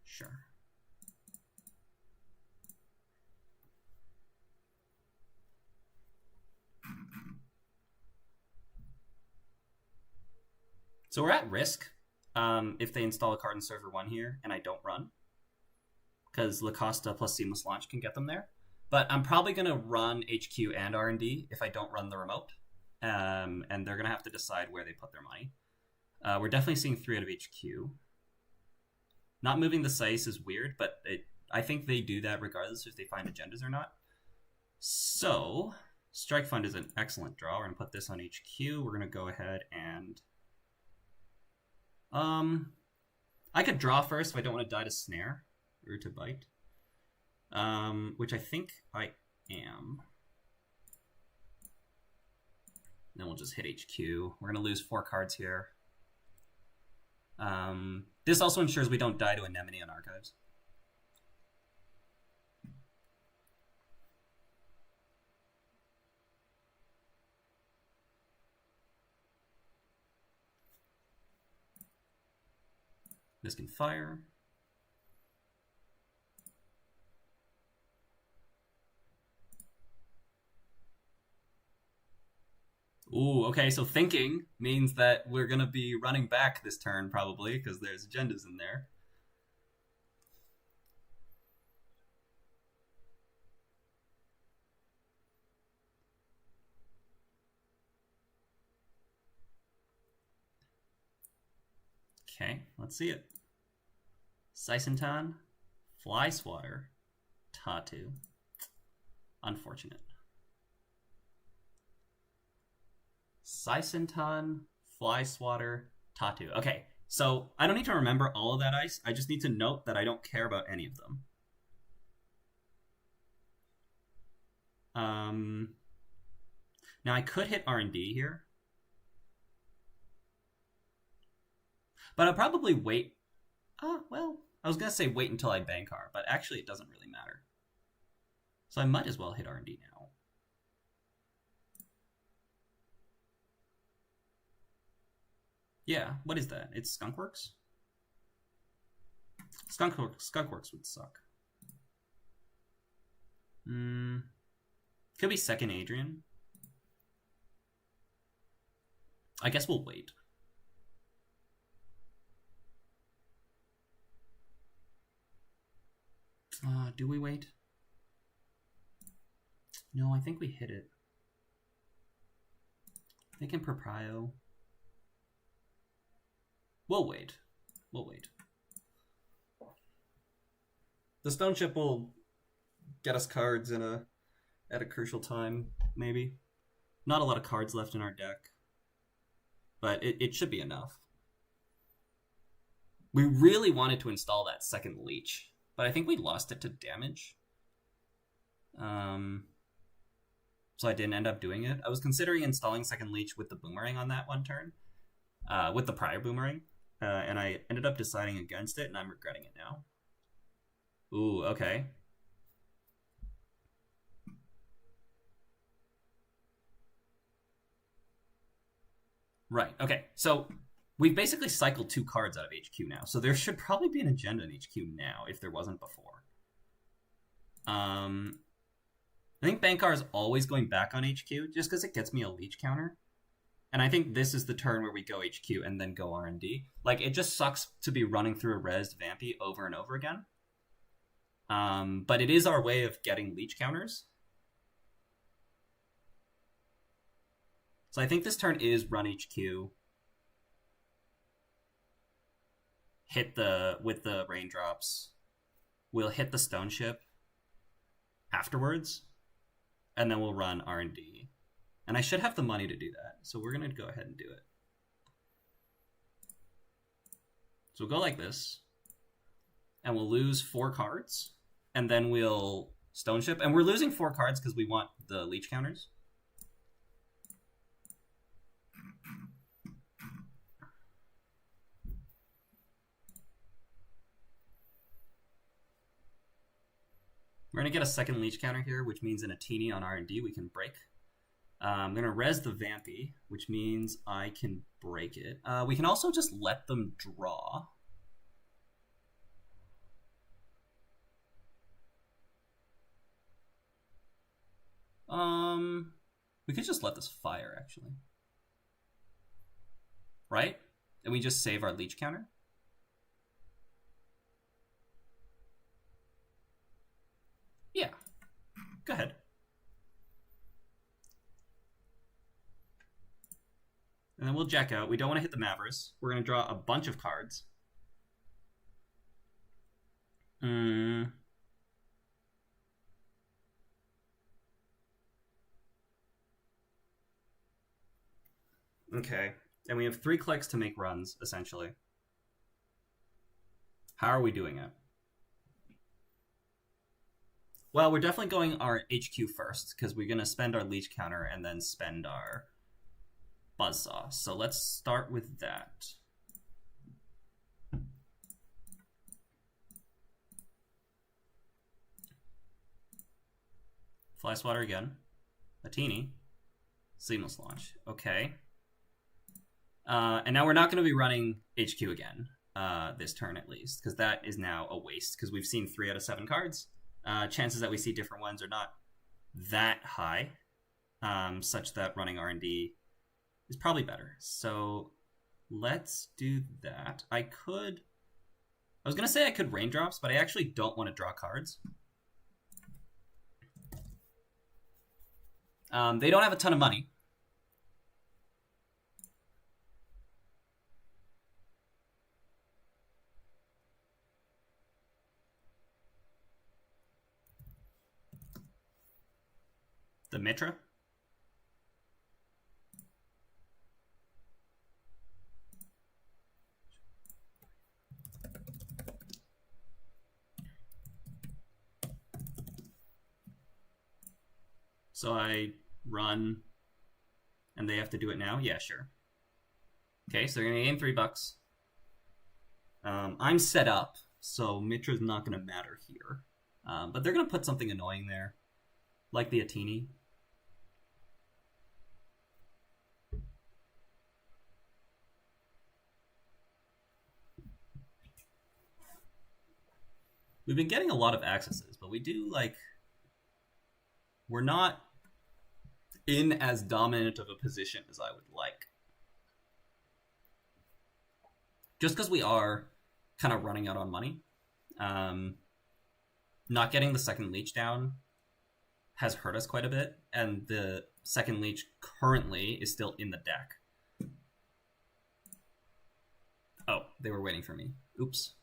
Sure. So we're at risk if they install a card in server 1 here and I don't run, because La Costa plus Seamless Launch can get them there. But I'm probably going to run HQ and R&D if I don't run the remote. And they're going to have to decide where they put their money. We're definitely seeing 3 out of HQ. Not moving the Sice is weird, but I think they do that regardless if they find agendas or not. So, Strike Fund is an excellent draw. We're going to put this on HQ. We're going to go ahead and... I could draw first if I don't want to die to Snare or to Bite. Which I think I am. Then we'll just hit HQ. We're going to lose 4 cards here. This also ensures we don't die to Anemone on Archives. This can fire. Ooh, okay, so thinking means that we're going to be running back this turn, probably, because there's agendas in there. Okay, let's see it. Sysentan, Fly Swatter, Tatu. Unfortunate. Sysentan, Fly Swatter, Tatu. Okay, so I don't need to remember all of that ice. I just need to note that I don't care about any of them. Now I could hit R&D here. But I'll probably wait. Well, I was going to say wait until I Bankar, but actually it doesn't really matter. So I might as well hit R&D now. Yeah, what is that? It's Skunkworks? Skunkworks would suck. Could be second Adrian. I guess we'll wait. Do we wait? No, I think we hit it. They can proprio. We'll wait. We'll wait. The Stone Ship will get us cards at a crucial time, maybe. Not a lot of cards left in our deck, but it should be enough. We really wanted to install that second Leech, but I think we lost it to damage. So I didn't end up doing it. I was considering installing second Leech with the Boomerang on that one turn, with the prior Boomerang, and I ended up deciding against it, and I'm regretting it now. Ooh, okay. Right, okay. So we've basically cycled 2 cards out of HQ now. So there should probably be an agenda in HQ now, if there wasn't before. I think Bankar is always going back on HQ, just because it gets me a Leech counter. And I think this is the turn where we go HQ and then go R&D. Like, it just sucks to be running through a rezzed Vampy over and over again. But it is our way of getting Leech counters. So I think this turn is run HQ. Hit with the raindrops. We'll hit the stone ship afterwards, and then we'll run R&D. And I should have the money to do that, so we're going to go ahead and do it. So we'll go like this, and we'll lose 4 cards, and then we'll stone ship. And we're losing 4 cards because we want the leech counters. We're going to get a second leech counter here, which means in a teeny on R&D we can break. I'm going to res the Vampy, which means I can break it. We can also just let them draw. We could just let this fire, actually. Right? And we just save our leech counter. Yeah. Go ahead. And then we'll jack out. We don't want to hit the Mavericks. We're going to draw a bunch of cards. Okay. And we have 3 clicks to make runs, essentially. How are we doing it? Well, we're definitely going our HQ first, because we're going to spend our leech counter and then spend our buzzsaw. So let's start with that. Fly swatter again. A teeny. Seamless launch. Okay. And now we're not going to be running HQ again, this turn at least, because that is now a waste, because we've seen 3 out of 7 cards. Chances that we see different ones are not that high, such that running R&D is probably better. So let's do that. I was going to say I could raindrops, but I actually don't want to draw cards. They don't have a ton of money. The Mitra? So I run, and they have to do it now? Yeah, sure. Okay, so they're going to gain $3. I'm set up, so Mitra's not going to matter here. But they're going to put something annoying there, like the Atini. We've been getting a lot of accesses, but we do, like... We're not in as dominant of a position as I would like. Just because we are kind of running out on money. Not getting the second leech down has hurt us quite a bit, and the second leech currently is still in the deck. Oh, they were waiting for me. Oops.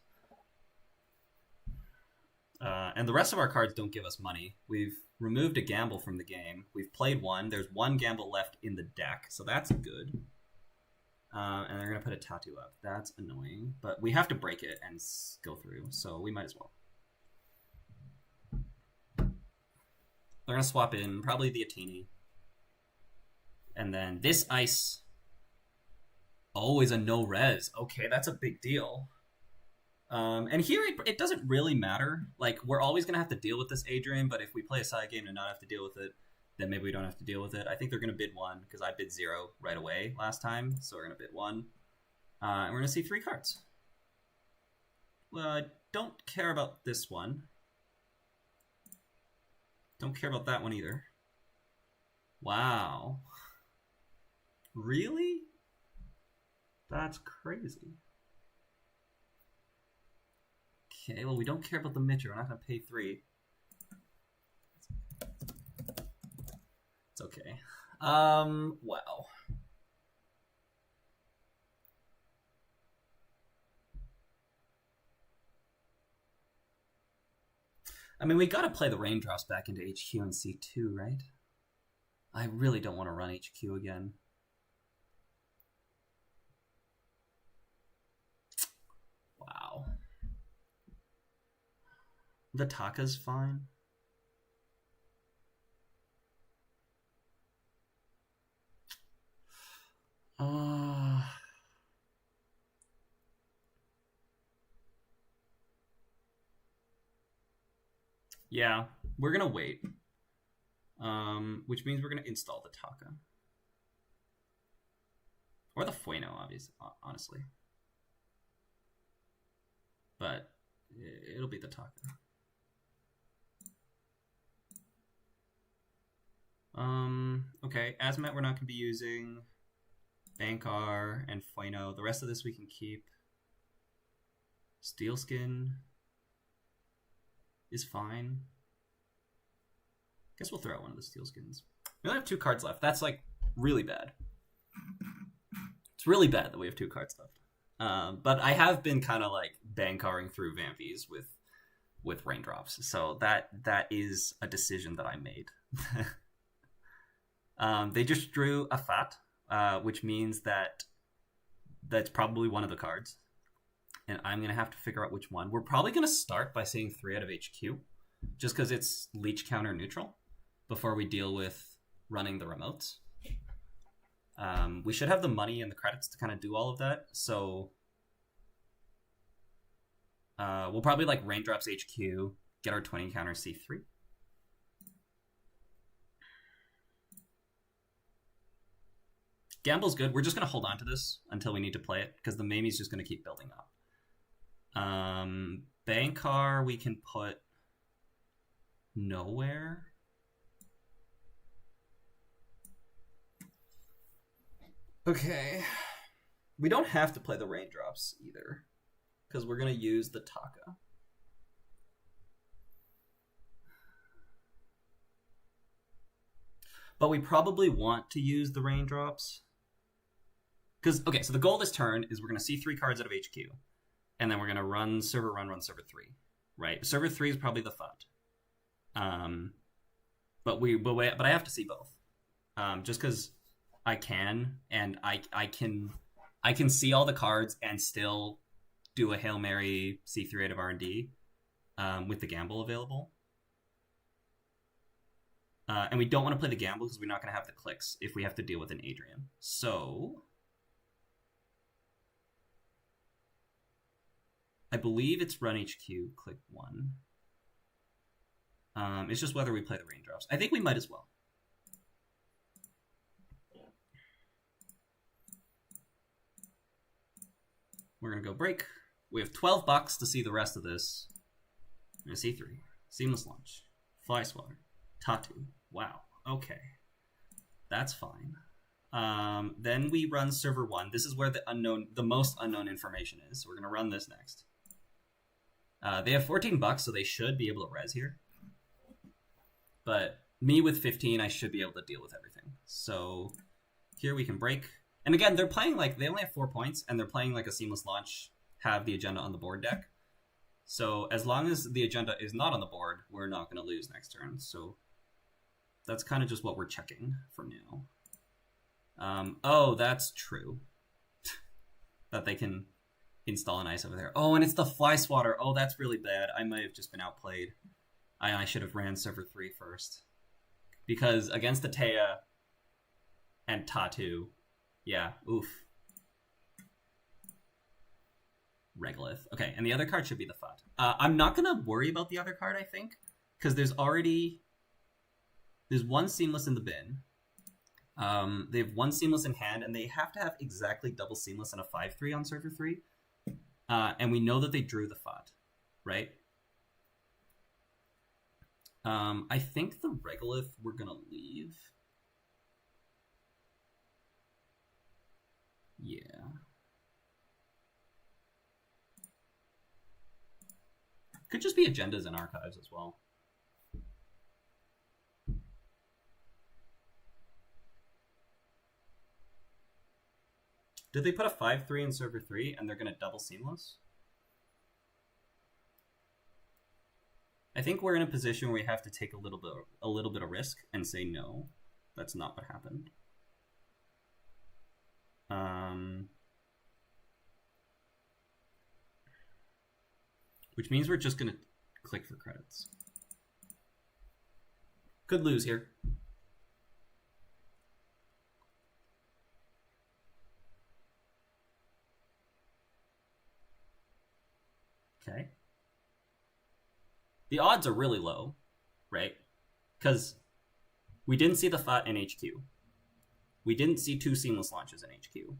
And the rest of our cards don't give us money. We've removed a gamble from the game. We've played one. There's one gamble left in the deck, so that's good. And they're going to put a tattoo up. That's annoying. But we have to break it and go through, so we might as well. They're going to swap in probably the Atini. And then this ice. Always a no-res. Okay, that's a big deal. And here it doesn't really matter. Like, we're always going to have to deal with this Adrian, but if we play a side game and not have to deal with it, then maybe we don't have to deal with it. I think they're going to bid 1, because I bid 0 right away last time, so we're going to bid 1. And we're going to see 3 cards. Well, I don't care about this one. Don't care about that one either. Wow. Really? That's crazy. Okay, well, we don't care about the Mitra. We're not going to pay 3. It's okay. Wow. I mean, we gotta play the raindrops back into HQ and C2, right? I really don't want to run HQ again. Wow. The Taka's fine. Yeah, we're gonna wait. Which means we're gonna install the Taka. Or the Fueno, obviously, honestly. But it'll be the Taka. Okay, Azmat we're not gonna be using. Bankar and Fueno. The rest of this we can keep. Steelskin is fine. Guess we'll throw out one of the Steelskins. We only have 2 cards left. That's like really bad. It's really bad that we have 2 cards left. But I have been kind of like bankaring through Vampies with raindrops, so that is a decision that I made. They just drew a Fat, which means that that's probably one of the cards, and I'm gonna have to figure out which one. We're probably gonna start by saying 3 out of HQ, just because it's leech counter neutral, before we deal with running the remotes. We should have the money and the credits to kind of do all of that, so we'll probably like raindrops HQ, get our 20 counter C3. Gamble's good. We're just going to hold on to this until we need to play it, because the Mamie's just going to keep building up. Bankar we can put nowhere. Okay. We don't have to play the raindrops either, because we're going to use the Taka. But we probably want to use the raindrops. Because, okay, so the goal this turn is we're going to see 3 cards out of HQ. And then we're going to run server 3. Right? Server 3 is probably the FUD. But I have to see both. Just because I can, and I can see all the cards and still do a Hail Mary C3 out of R&D with the gamble available. And we don't want to play the gamble because we're not going to have the clicks if we have to deal with an Adrian. So I believe it's run HQ, click 1. It's just whether we play the raindrops. I think we might as well. We're going to go break. We have $12 to see the rest of this. We're going to see 3. Seamless launch. Fly swatter. Tattoo. Wow. Okay. That's fine. Then we run server 1. This is where the most unknown information is. So we're going to run this next. They have $14, so they should be able to res here. But me with 15, I should be able to deal with everything. So here we can break. And again, they're playing like, they only have 4 points, and they're playing like a seamless launch, have the agenda on the board deck. So as long as the agenda is not on the board, we're not going to lose next turn. So that's kind of just what we're checking for now. Oh, that's true. That they can install an ice over there. Oh, and it's the fly swatter. Oh, that's really bad. I might have just been outplayed. I should have ran server 3 first. Because against the Taya and Tattoo, yeah, oof. Regolith. Okay, and the other card should be the FUD. I'm not going to worry about the other card, I think, because there's one Seamless in the bin. They have 1 Seamless in hand, and they have to have exactly double Seamless and a 5/3 on server 3. And we know that they drew the FUD, right? I think the Regolith we're going to leave. Yeah. Could just be agendas and archives as well. Did they put a 5/3 in server 3 and they're going to double Seamless? I think we're in a position where we have to take a little bit of risk and say no, that's not what happened. Which means we're just gonna click for credits. Could lose here. Okay. The odds are really low, right? Because we didn't see the FUT in HQ. We didn't see 2 seamless launches in HQ.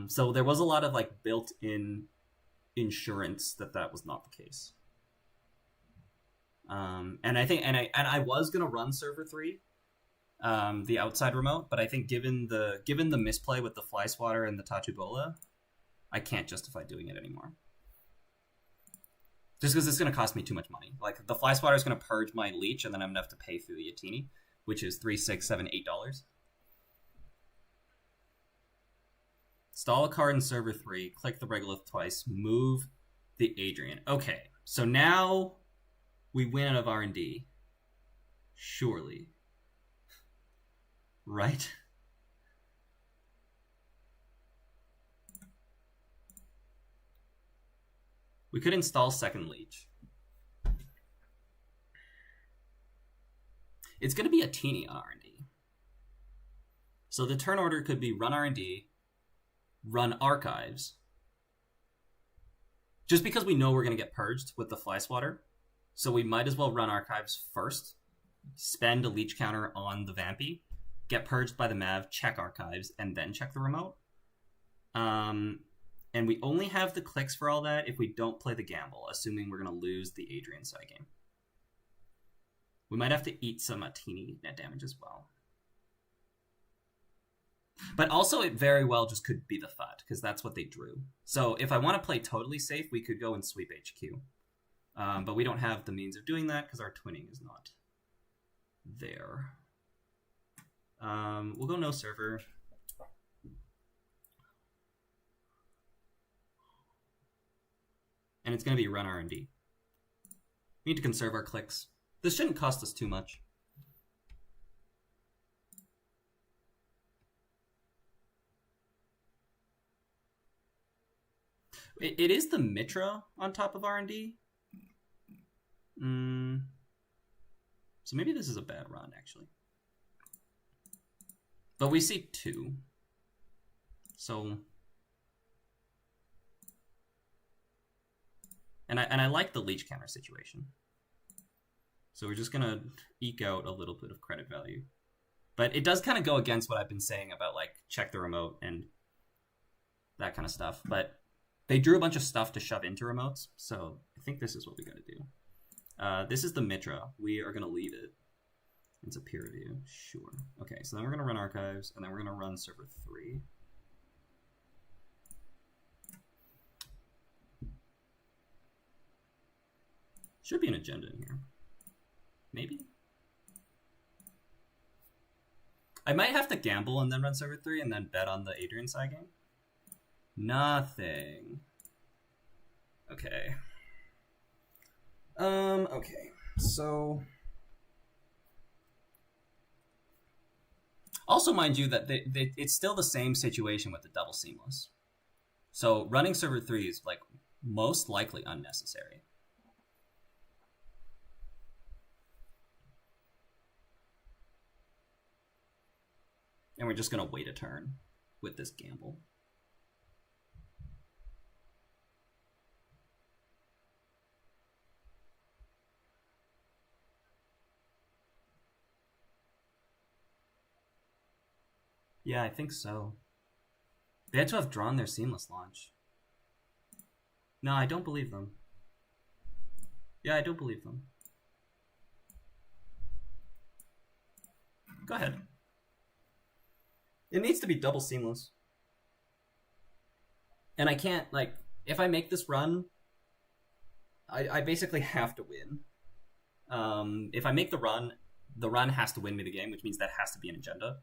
So there was a lot of like built-in insurance that was not the case. And I was gonna run server 3, the outside remote, but I think given the misplay with the fly swatter and the Tatubola, I can't justify doing it anymore. Just because it's going to cost me too much money. Like, the fly swatter is going to purge my leech, and then I'm going to have to pay through the Yatini, which is $3, $6, $7, $8. Install a card in server 3, click the regolith twice, move the Adrian. Okay, so now we win out of R&D. Surely. Right? We could install second leech. It's going to be a teeny on R&D. So the turn order could be run R&D, run archives. Just because we know we're going to get purged with the fly swatter, so we might as well run archives first, spend a leech counter on the Vampy, get purged by the Mav, check archives, and then check the remote. And we only have the clicks for all that if we don't play the gamble, assuming we're going to lose the Adrian side game. We might have to eat some teeny net damage as well. But also, it very well just could be the FUT, because that's what they drew. So if I want to play totally safe, we could go and sweep HQ. But we don't have the means of doing that, because our twinning is not there. We'll go no server. And it's going to be run R&D. We need to conserve our clicks. This shouldn't cost us too much. It is the Mitra on top of R&D. So maybe this is a bad run, actually. But we see 2. So... And I like the leech counter situation. So we're just going to eke out a little bit of credit value. But it does kind of go against what I've been saying about, like, check the remote and that kind of stuff. But they drew a bunch of stuff to shove into remotes, so I think this is what we got to do. This is the Mitra. We are going to leave it. It's a peer review. Sure. Okay, so then we're going to run archives, and then we're going to run server 3. Should be an agenda in here. Maybe? I might have to gamble and then run server 3 and then bet on the Adrian side game. Nothing. Okay. Okay. So... Also, mind you, that it's still the same situation with the double seamless. So running server 3 is, like, most likely unnecessary. And we're just going to wait a turn with this gamble. Yeah, I think so. They had to have drawn their seamless launch. No, I don't believe them. Yeah, I don't believe them. Go ahead. It needs to be double seamless. And I can't, like, if I make this run, I basically have to win. If I make the run has to win me the game, which means that has to be an agenda.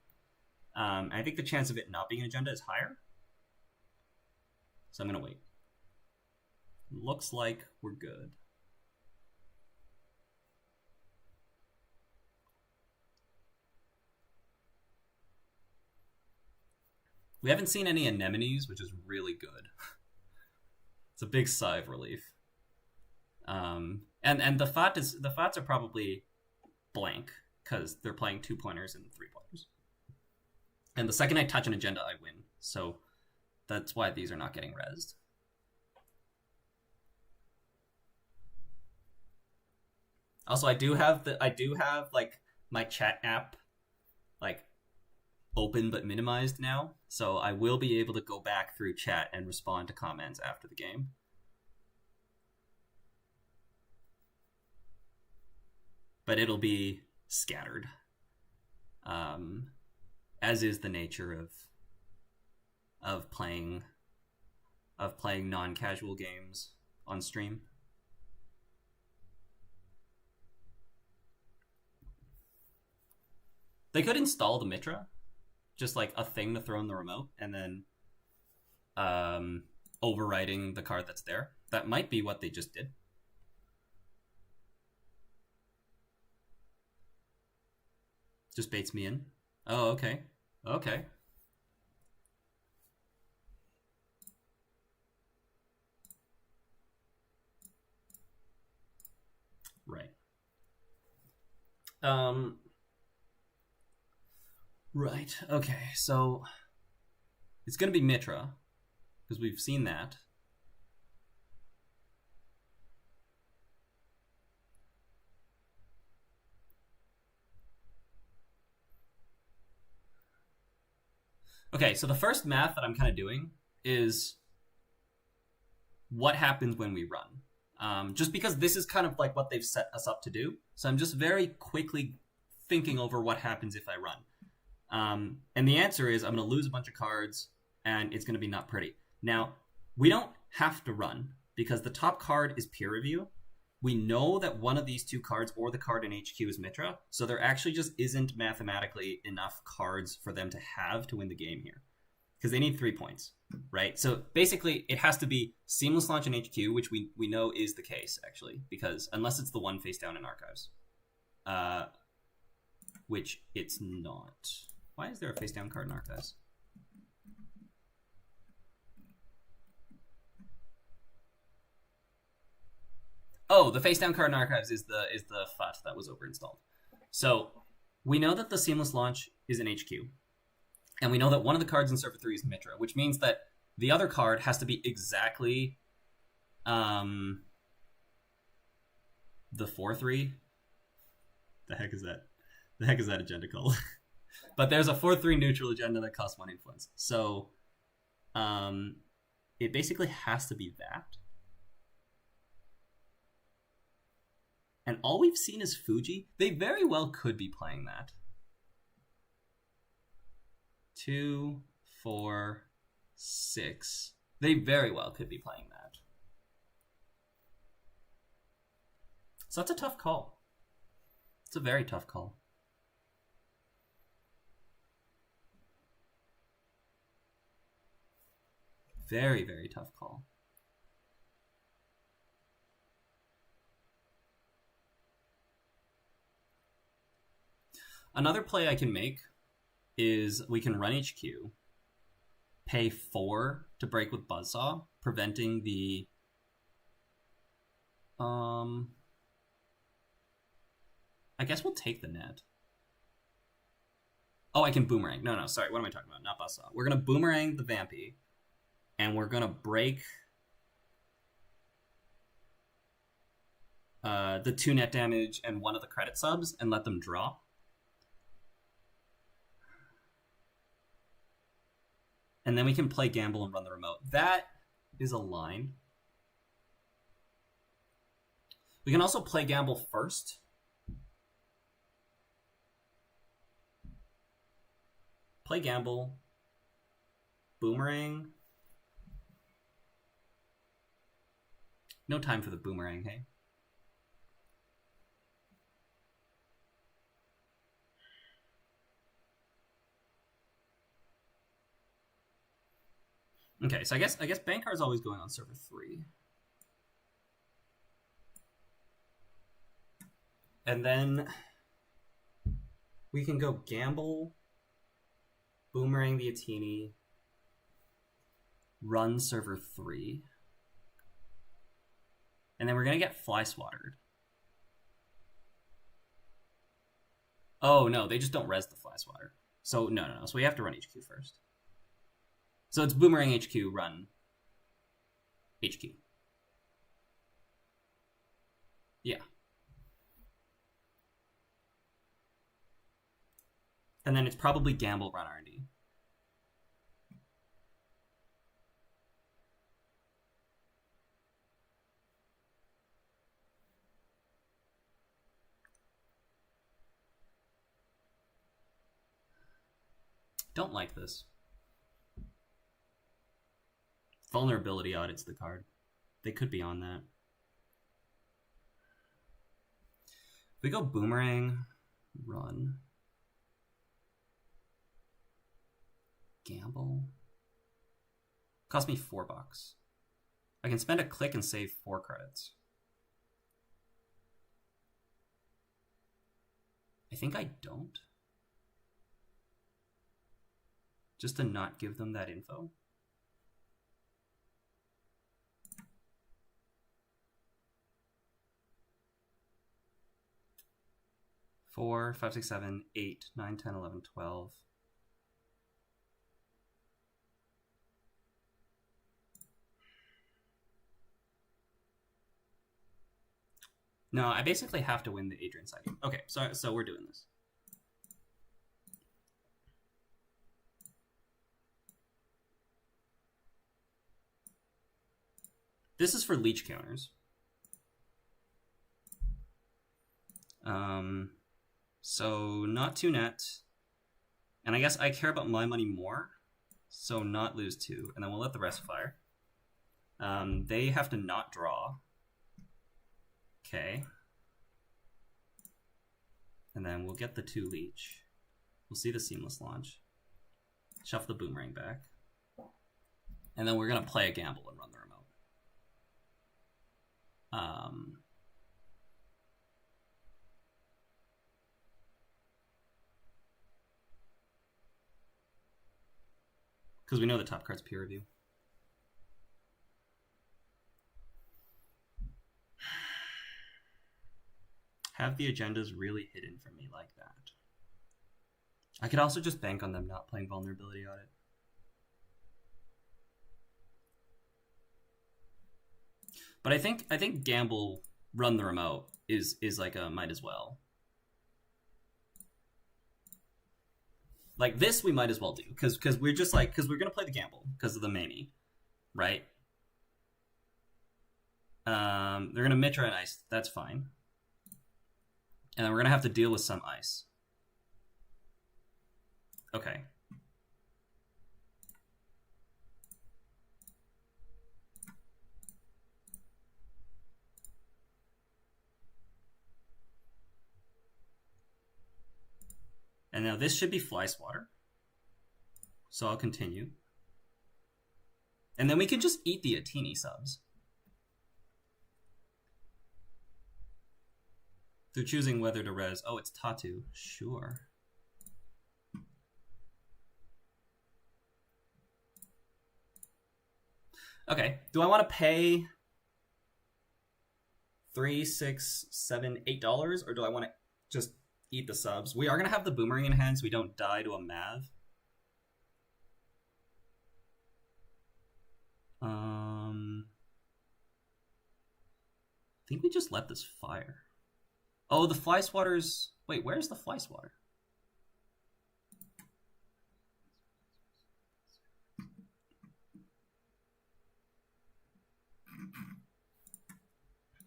I think the chance of it not being an agenda is higher. So I'm going to wait. Looks like we're good. We haven't seen any anemones, which is really good. It's a big sigh of relief. And the FOTs are probably blank because they're playing 2-pointers and 3-pointers. And the second I touch an agenda, I win. So that's why these are not getting rezzed. Also, I do have like my chat app like open but minimized now, so I will be able to go back through chat and respond to comments after the game. But it'll be scattered, as is the nature of playing non-casual games on stream. They could install the Mitra, just like a thing to throw in the remote, and then overwriting the card that's there. That might be what they just did. Just baits me in. Oh, okay. Okay. Right. Right. Okay. So it's going to be Mitra because we've seen that. Okay, so the first math that I'm kind of doing is what happens when we run. Just because this is kind of like what they've set us up to do. So I'm just very quickly thinking over what happens if I run. And the answer is I'm going to lose a bunch of cards, and it's going to be not pretty. Now, we don't have to run, because the top card is peer review. We know that one of these two cards, or the card in HQ, is Mitra, so there actually just isn't mathematically enough cards for them to have to win the game here. Because they need 3 points, right? So basically, it has to be seamless launch in HQ, which we know is the case, actually, because unless it's the one face down in Archives. Which it's not. Why is there a face down card in Archives? Oh, the face down card in Archives is the FUT that was overinstalled. So we know that the seamless launch is in HQ. And we know that one of the cards in Server 3 is Mitra, which means that the other card has to be exactly the 4-3. The heck is that? The heck is that agenda called? But there's a 4-3 neutral agenda that costs 1 influence. So it basically has to be that. And all we've seen is Fuji. They very well could be playing that. 2, 4, 6. They very well could be playing that. So that's a tough call. It's a very tough call. Very, very tough call. Another play I can make is we can run HQ, pay 4 to break with Buzzsaw, preventing the I guess we'll take the net. Oh, I can boomerang. No, sorry, what am I talking about? Not Buzzsaw. We're gonna boomerang the Vampy, and we're gonna break the 2 net damage and 1 of the credit subs and let them draw. And then we can play Gamble and run the remote. That is a line. We can also play Gamble first. Play Gamble. Boomerang. No time for the boomerang, hey? Okay, so I guess Bankar is always going on Server 3. And then we can go Gamble, Boomerang the Atini, run server 3. And then we're going to get fly swattered. Oh, no, they just don't res the fly swatter. So, no. So we have to run HQ first. So it's boomerang HQ, run HQ. Yeah. And then it's probably gamble, run R&D. Don't like this. Vulnerability audits the card. They could be on that. If we go boomerang, run, gamble. Cost me $4. I can spend a click and save 4 credits. I think I don't. Just to not give them that info. Four, 5, 6, 7, 8, 9, 10, 11, 12. No, I basically have to win the Adrian side game. Okay, so we're doing this. This is for leech counters. So not 2 net. And I guess I care about my money more. So not lose 2. And then we'll let the rest fire. They have to not draw. Okay. And then we'll get the 2 leech. We'll see the seamless launch. Shuffle the boomerang back. And then we're going to play a gamble and run the remote. Because we know the top card's peer review. Have the agendas really hidden from me like that? I could also just bank on them not playing vulnerability audit. But I think gamble, run the remote is like a might as well. Like this, we might as well do because we're just like we're gonna play the gamble because of the Mamie, right? They're gonna Mitra and ice. That's fine. And then we're gonna have to deal with some ice. Okay. And now this should be fly swatter. So I'll continue. And then we can just eat the Atini subs. They're choosing whether to res. Oh, it's Tatu. Sure. Okay. Do I want to pay $3, $6, $7, $8, or do I want to just eat the subs? We are going to have the boomerang in hand so we don't die to a Mav. I think we just let this fire. Oh, the fly swatters. Wait, where's the fly swatter?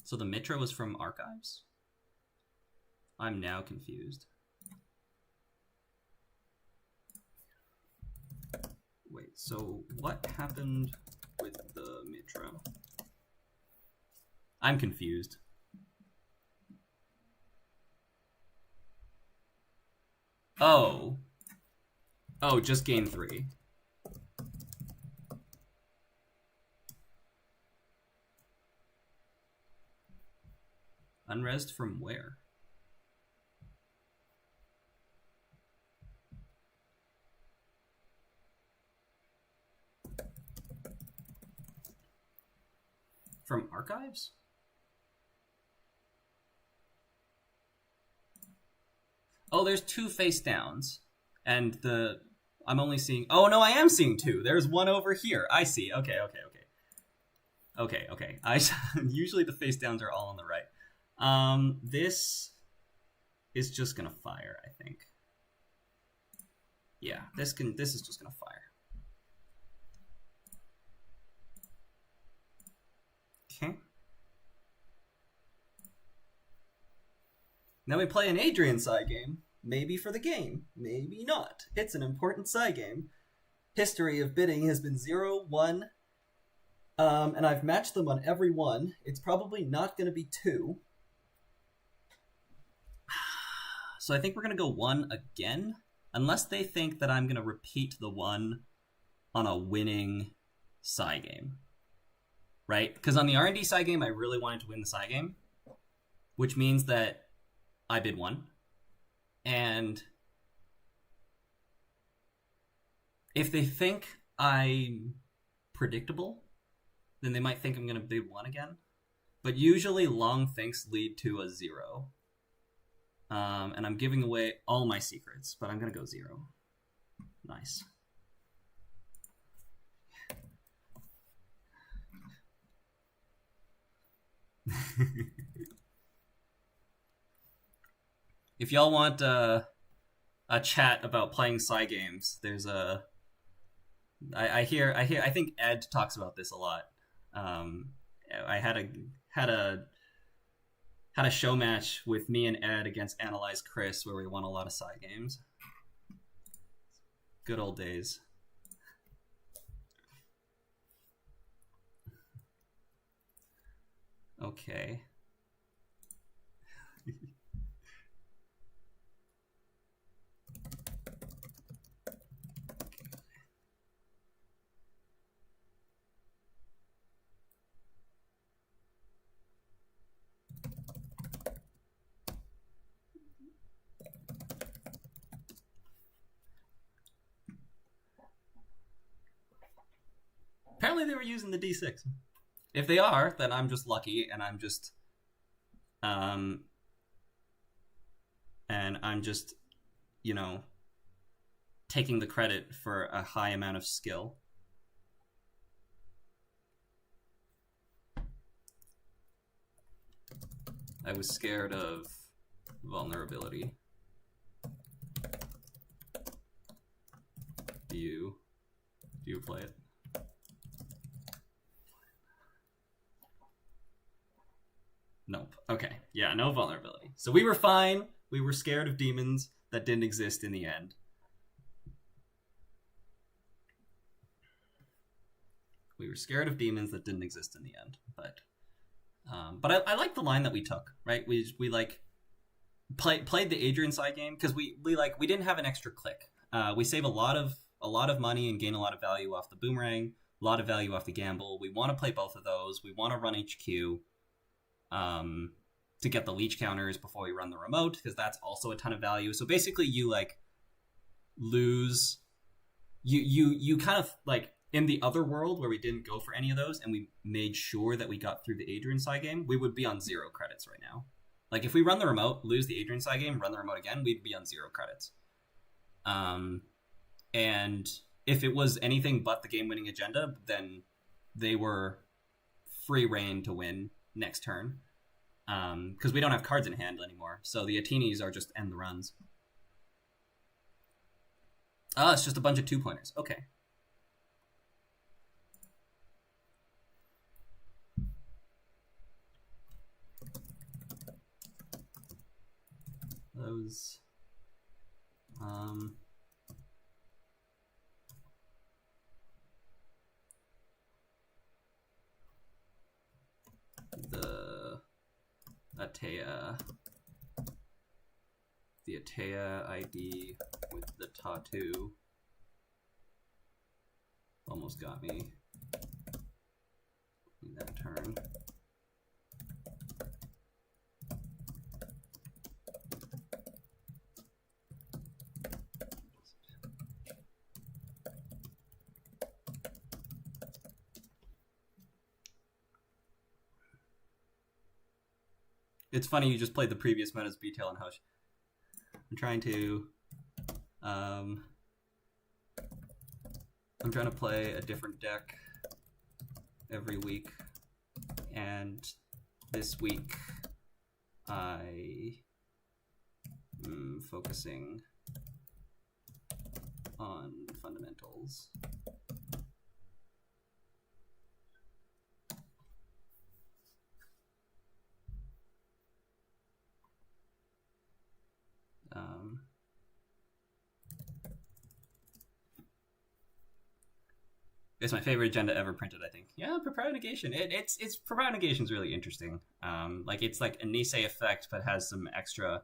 So the Mitra was from archives? I'm now confused. Wait, so what happened with the Mitra? I'm confused. Oh. Oh, just gain 3. Unresed from where? from archives? Oh, there's 2 face downs. And I'm only seeing... Oh, no, I am seeing 2. There's 1 over here. I see. Okay. Usually the face downs are all on the right. This is just going to fire, I think. Yeah, this is just going to fire. Okay. Now we play an Adrian side game. Maybe for the game, maybe not. It's an important side game. History of bidding has been 0, 1. And I've matched them on every one. It's probably not going to be 2. So I think we're going to go 1 again. Unless they think that I'm going to repeat the 1 on a winning side game. Right? Because on the R&D side game, I really wanted to win the side game. Which means that I bid 1. And if they think I'm predictable, then they might think I'm going to bid 1 again. But usually long thinks lead to a 0. And I'm giving away all my secrets, but I'm going to go 0. Nice. If y'all want a chat about playing side games, there's a... I think Ed talks about this a lot. I had a show match with me and Ed against Analyze Chris where we won a lot of side games. Good old days. Okay. Apparently they were using the D6. If they are, then I'm just lucky, and I'm just you know, taking the credit for a high amount of skill. I was scared of vulnerability. Do you play it? Nope. Okay. Yeah, no vulnerability. So we were fine. We were scared of demons that didn't exist in the end. We were scared of demons that didn't exist in the end. But I like the line that we took, right? We like played the Adrian side game because we didn't have an extra click. We save a lot of money and gain a lot of value off the boomerang, a lot of value off the gamble. We want to play both of those. We want to run HQ. To get the leech counters before we run the remote, because that's also a ton of value. So basically you like lose you kind of like in the other world where we didn't go for any of those and we made sure that we got through the Adrian side game, we would be on 0 credits right now. Like if we run the remote, lose the Adrian side game, run the remote again, we'd be on 0 credits. And if it was anything but the game winning agenda, then they were free reign to win next turn. Because we don't have cards in hand anymore. So the Atinis are just end the runs. Oh, it's just a bunch of 2-pointers. Okay. Those... the Atea ID with the tattoo almost got me in that turn. It's funny you just played the previous metas B-Tail and Hush. I'm trying to play a different deck every week, and this week I am focusing on fundamentals. It's my favorite agenda ever printed, I think. Yeah, Proprietary Negation. It's Proprietary Negation is really interesting. Like it's like a Nisei effect, but has some extra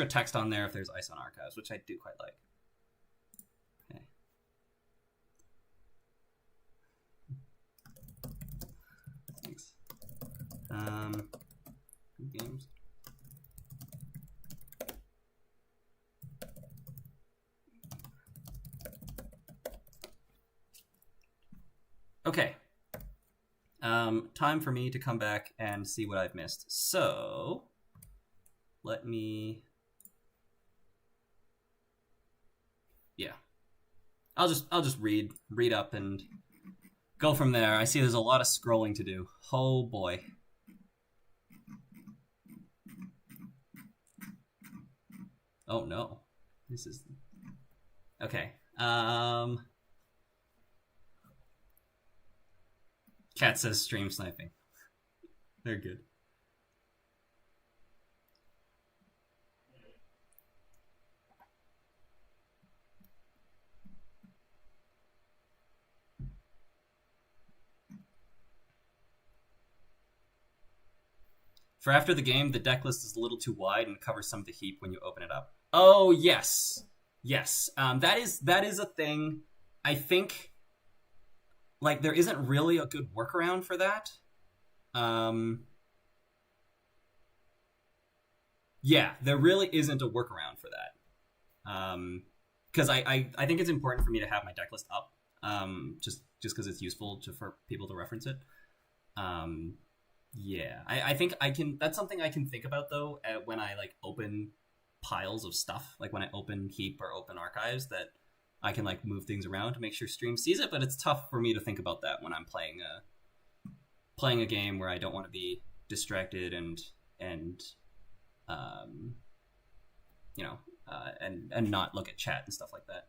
text on there if there's ice on archives, which I do quite like. Okay. Thanks. Games. Okay. Time for me to come back and see what I've missed. So, let me... Yeah. I'll just read up and go from there. I see there's a lot of scrolling to do. Oh boy. Oh no. This is... Okay. Cat says stream sniping. They're good. For after the game, the deck list is a little too wide and covers some of the heap when you open it up. Oh, yes. Yes. That is a thing. I think... Like, there isn't really a good workaround for that. Yeah, there really isn't a workaround for that. Because I think it's important for me to have my deck list up, just because it's useful for people to reference it. Yeah, I think I can. That's something I can think about though when I like open piles of stuff, like when I open heap or open archives, that I can like move things around to make sure stream sees it. But it's tough for me to think about that when I'm playing a game where I don't want to be distracted and you know, and not look at chat and stuff like that.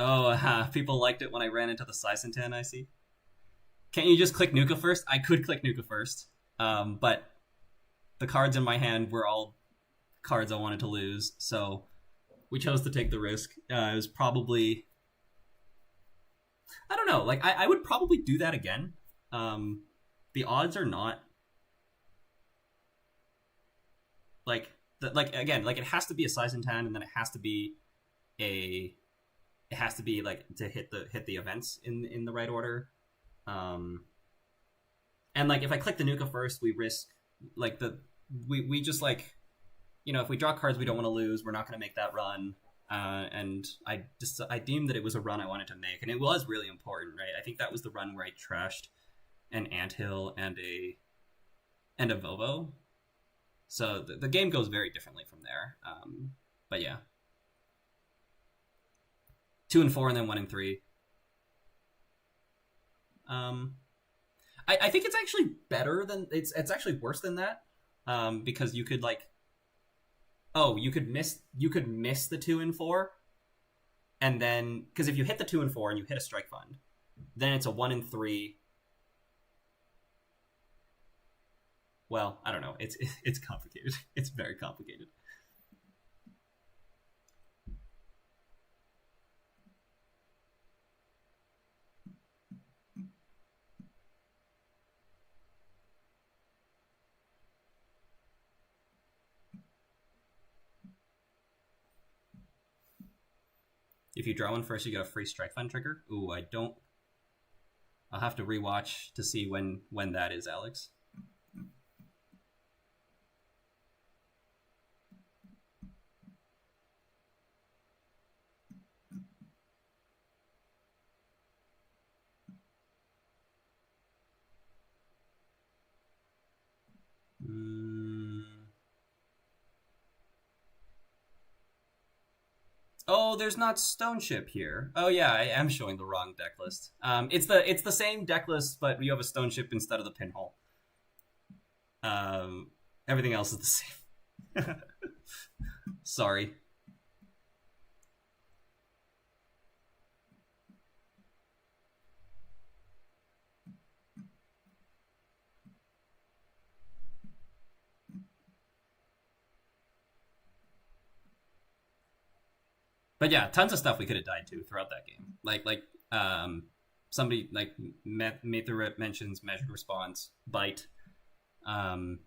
Oh, people liked it when I ran into the Sisentan, I see. Can't you just click Nuka first? I could click Nuka first, but the cards in my hand were all cards I wanted to lose, so we chose to take the risk. It was probably... I don't know, like, I would probably do that again. The odds are not... Like, again, like, it has to be a Sisentan, and then it has to be a... It has to be, like, to hit the events in the right order. And, like, if I click the Nuka first, we risk, like, we just, like, you know, if we draw cards we don't want to lose, we're not going to make that run. And I deemed that it was a run I wanted to make, and it was really important, right? I think that was the run where I trashed an Anthill and a Vovo. So the game goes very differently from there. But yeah. 2 and 4 and then 1 and 3. I think it's actually better than... It's actually worse than that. Because you could, like... Oh, you could miss the 2 and 4. And then... Because if you hit the 2 and 4 and you hit a strike fund, then it's a 1 and 3. Well, I don't know. It's complicated. It's very complicated. If you draw one first, you get a free strike fund trigger. Ooh, I don't... I'll have to rewatch to see when that is, Alex. Mm. Oh, there's not Stone Ship here. Oh yeah, I am showing the wrong deck list. It's the same deck list, but you have a Stone Ship instead of the Pinhole. Um, Everything else is the same. Sorry. But yeah, tons of stuff we could have died to throughout that game. Um, somebody like Maitherip mentions measured response, bite. Um,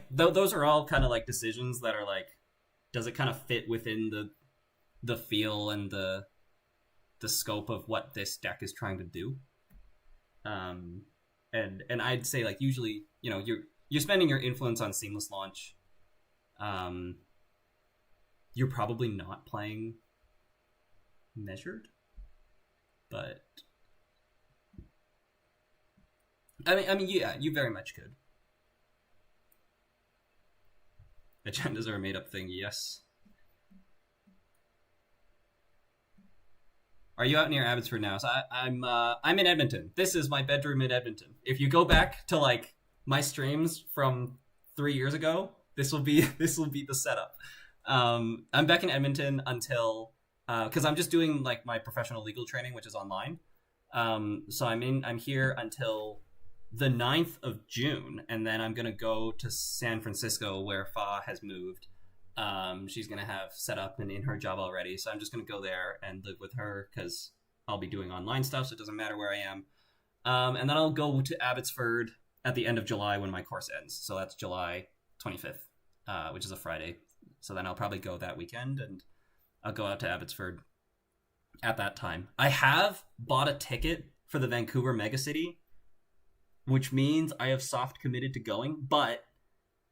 those are all kind of like decisions that are like, does it kind of fit within the feel and the scope of what this deck is trying to do? Um, and I'd say like usually you're spending your influence on seamless launch. Um, you're probably not playing measured, but I mean, yeah, you very much could. Agendas are a made up thing, yes. Are you out near Abbotsford now? So I'm in Edmonton. This is my bedroom in Edmonton. If you go back to like my streams from 3 years ago, this will be the setup. I'm back in Edmonton until because I'm just doing like my professional legal training, which is online. So I'm here until the 9th of June, and then I'm gonna go to San Francisco where Fa has moved. She's gonna have set up and in her job already, so I'm just gonna go there and live with her because I'll be doing online stuff, so it doesn't matter where I am. And then I'll go to Abbotsford at the end of July when my course ends. So that's July 25th, which is a Friday. So then I'll probably go that weekend, and I'll go out to Abbotsford at that time. I have bought a ticket for the Vancouver Megacity, which means I have soft committed to going, but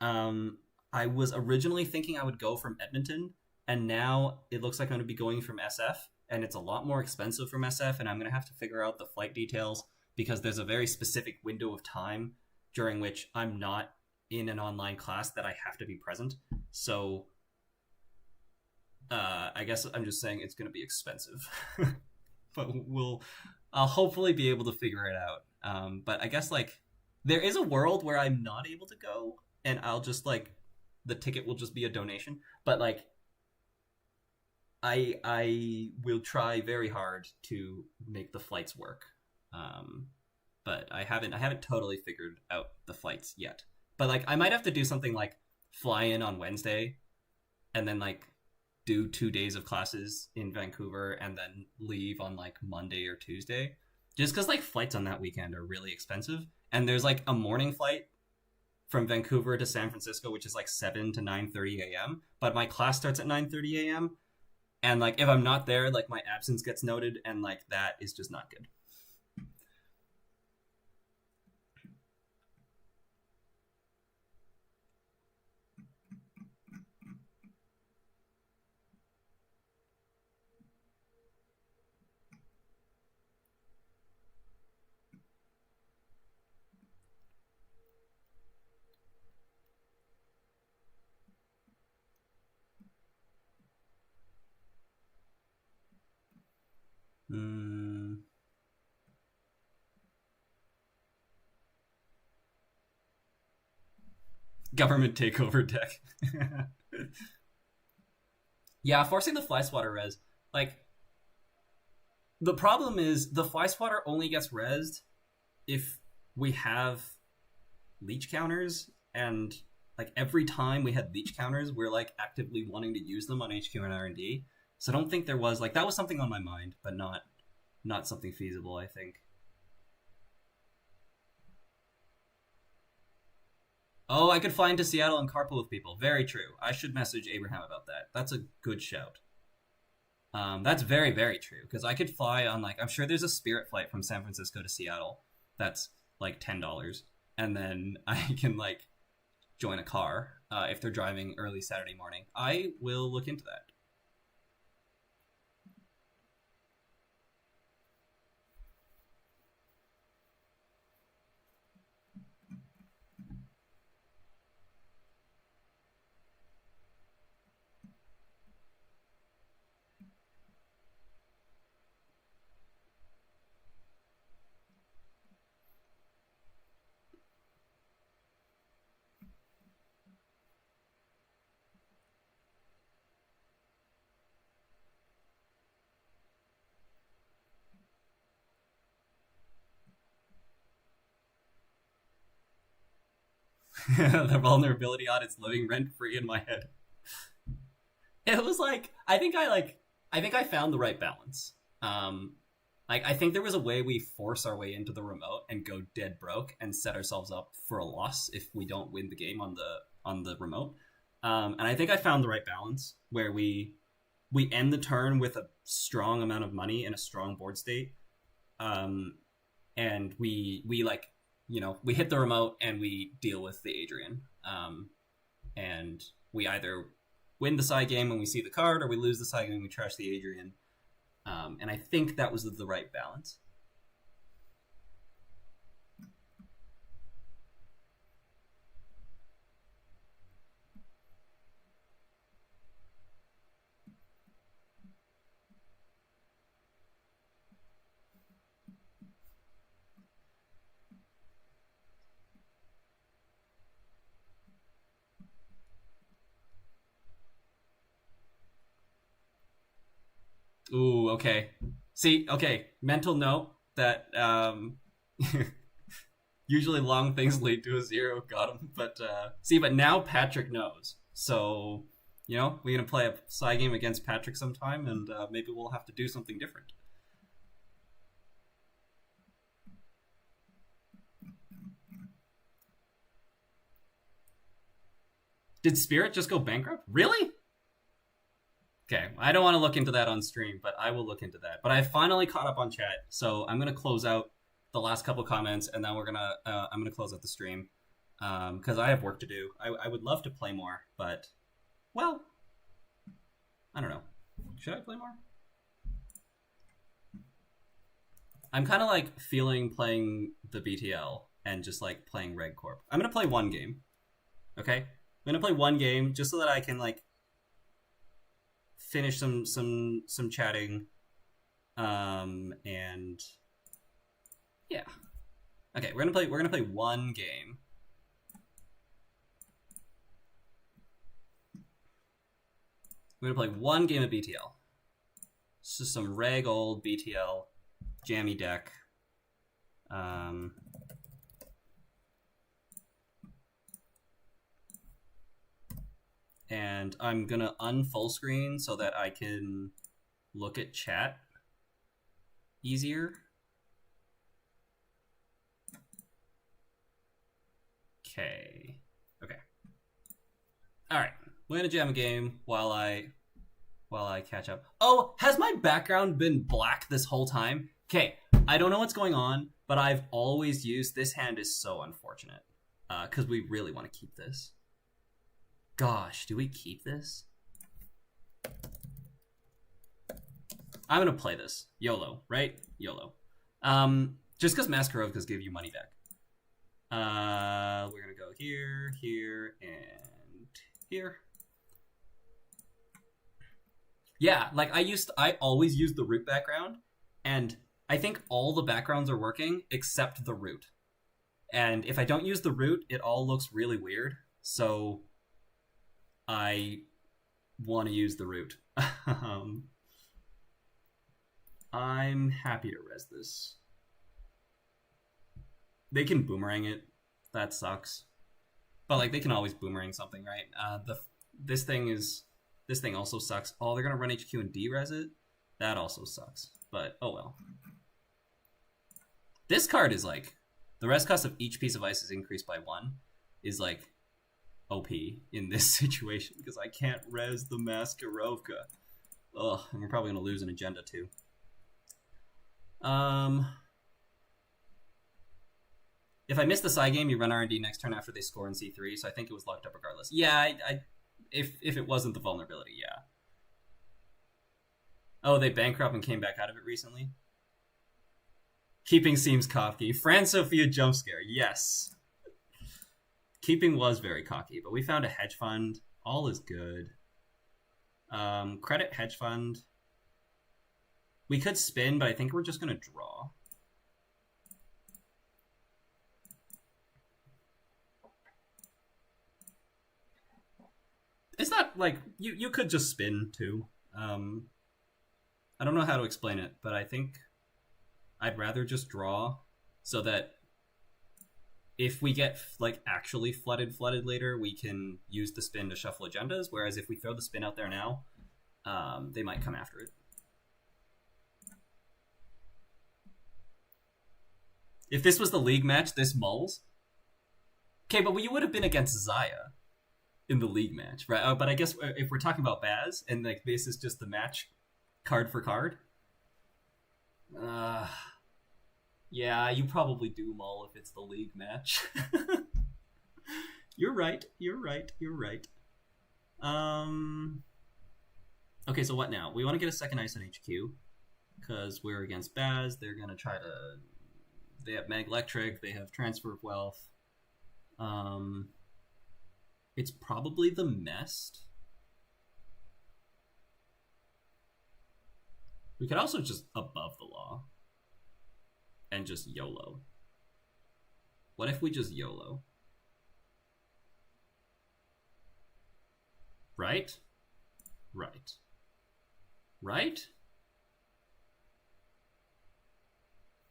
I was originally thinking I would go from Edmonton, and now it looks like I'm going to be going from SF, and it's a lot more expensive from SF, and I'm going to have to figure out the flight details because there's a very specific window of time during which I'm not in an online class that I have to be present. So I guess I'm just saying it's going to be expensive, but I'll hopefully be able to figure it out. But I guess like there is a world where I'm not able to go, and I'll just like the ticket will just be a donation. But like I will try very hard to make the flights work. But I haven't totally figured out the flights yet. But like I might have to do something like fly in on Wednesday and then like do 2 days of classes in Vancouver and then leave on like Monday or Tuesday. Just because like flights on that weekend are really expensive. And there's like a morning flight from Vancouver to San Francisco, which is like 7 to 9:30 a.m. But my class starts at 9:30 a.m. And like if I'm not there, like my absence gets noted, and like that is just not good. Mm, government takeover deck. Yeah, forcing the fly swatter res. Like the problem is the fly swatter only gets resed if we have leech counters, and like every time we had leech counters, we're like actively wanting to use them on HQ and R&D. So I don't think there was like that was something on my mind, but not something feasible, I think. Oh, I could fly into Seattle and carpool with people. Very true. I should message Abraham about that. That's a good shout. That's very, very true. Because I could fly on like I'm sure there's a Spirit flight from San Francisco to Seattle that's like $10, and then I can like join a car if they're driving early Saturday morning. I will look into that. The vulnerability audit's living rent free in my head. It was like I think I found the right balance. Like I think there was a way we force our way into the remote and go dead broke and set ourselves up for a loss if we don't win the game on the remote. And I think I found the right balance where we end the turn with a strong amount of money in a strong board state, and we like we hit the remote and we deal with the Adrian, and we either win the side game when we see the card, or we lose the side game when we trash the Adrian. And I think that was the right balance. Ooh, okay. See, okay. Mental note that usually long things lead to a zero. Got him. But see, but now Patrick knows. So we're gonna play a side game against Patrick sometime, and maybe we'll have to do something different. Did Spirit just go bankrupt? Really? Okay, I don't want to look into that on stream, but I will look into that. But I finally caught up on chat, so I'm gonna close out the last couple comments, and then I'm gonna close out the stream because I have work to do. I would love to play more, but well, I don't know. Should I play more? I'm kind of like feeling playing the BTL and just like playing Reg Corp. I'm gonna play one game. Okay, I'm gonna play one game just so that I can like finish some chatting, and yeah. Okay, we're gonna play one game. We're gonna play one game of BTL. This is some reg old BTL jammy deck. And I'm gonna unfull screen so that I can look at chat easier. Okay. All right. We're gonna jam a game while I catch up. Oh, has my background been black this whole time? Okay. I don't know what's going on, but I've always used this hand is so unfortunate because we really want to keep this. Gosh, do we keep this? I'm gonna play this. YOLO, right? YOLO. Just because Maskarovkas give you money back. We're gonna go here, here, and here. Yeah, like I always use the root background, and I think all the backgrounds are working except the root. And if I don't use the root, it all looks really weird. So I want to use the root. I'm happy to res this. They can boomerang it. That sucks. But like they can always boomerang something, right? This thing also sucks. Oh, they're gonna run HQ and de-res it? That also sucks. But oh well. This card is like the res cost of each piece of ice is increased by 1 is like OP in this situation because I can't res the Maskarovka. Ugh, and we're probably gonna lose an agenda too. If I miss the side game, you run R&D next turn after they score in C3, so I think it was locked up regardless. Yeah, if it wasn't the vulnerability, yeah. Oh, they bankrupt and came back out of it recently? Keeping seems cocky. Fran Sophia jump scare, yes. Keeping was very cocky, but we found a hedge fund. All is good. Credit hedge fund. We could spin, but I think we're just going to draw. It's not like you could just spin too. I don't know how to explain it, but I think I'd rather just draw so that if we get like actually flooded later, we can use the spin to shuffle agendas. Whereas if we throw the spin out there now, they might come after it. If this was the league match, this mulls. Okay, but you would have been against Zaya in the league match, right? But I guess if we're talking about Baz and like this is just the match card for card, yeah, you probably do mull if it's the league match. You're right. Okay, so what now? We want to get a second ice on HQ because we're against Baz. They're gonna try to. They have Mag Electric. They have Transfer of Wealth. It's probably the Mest. We could also just above the law and just YOLO. What if we just YOLO? Right? Right. Right?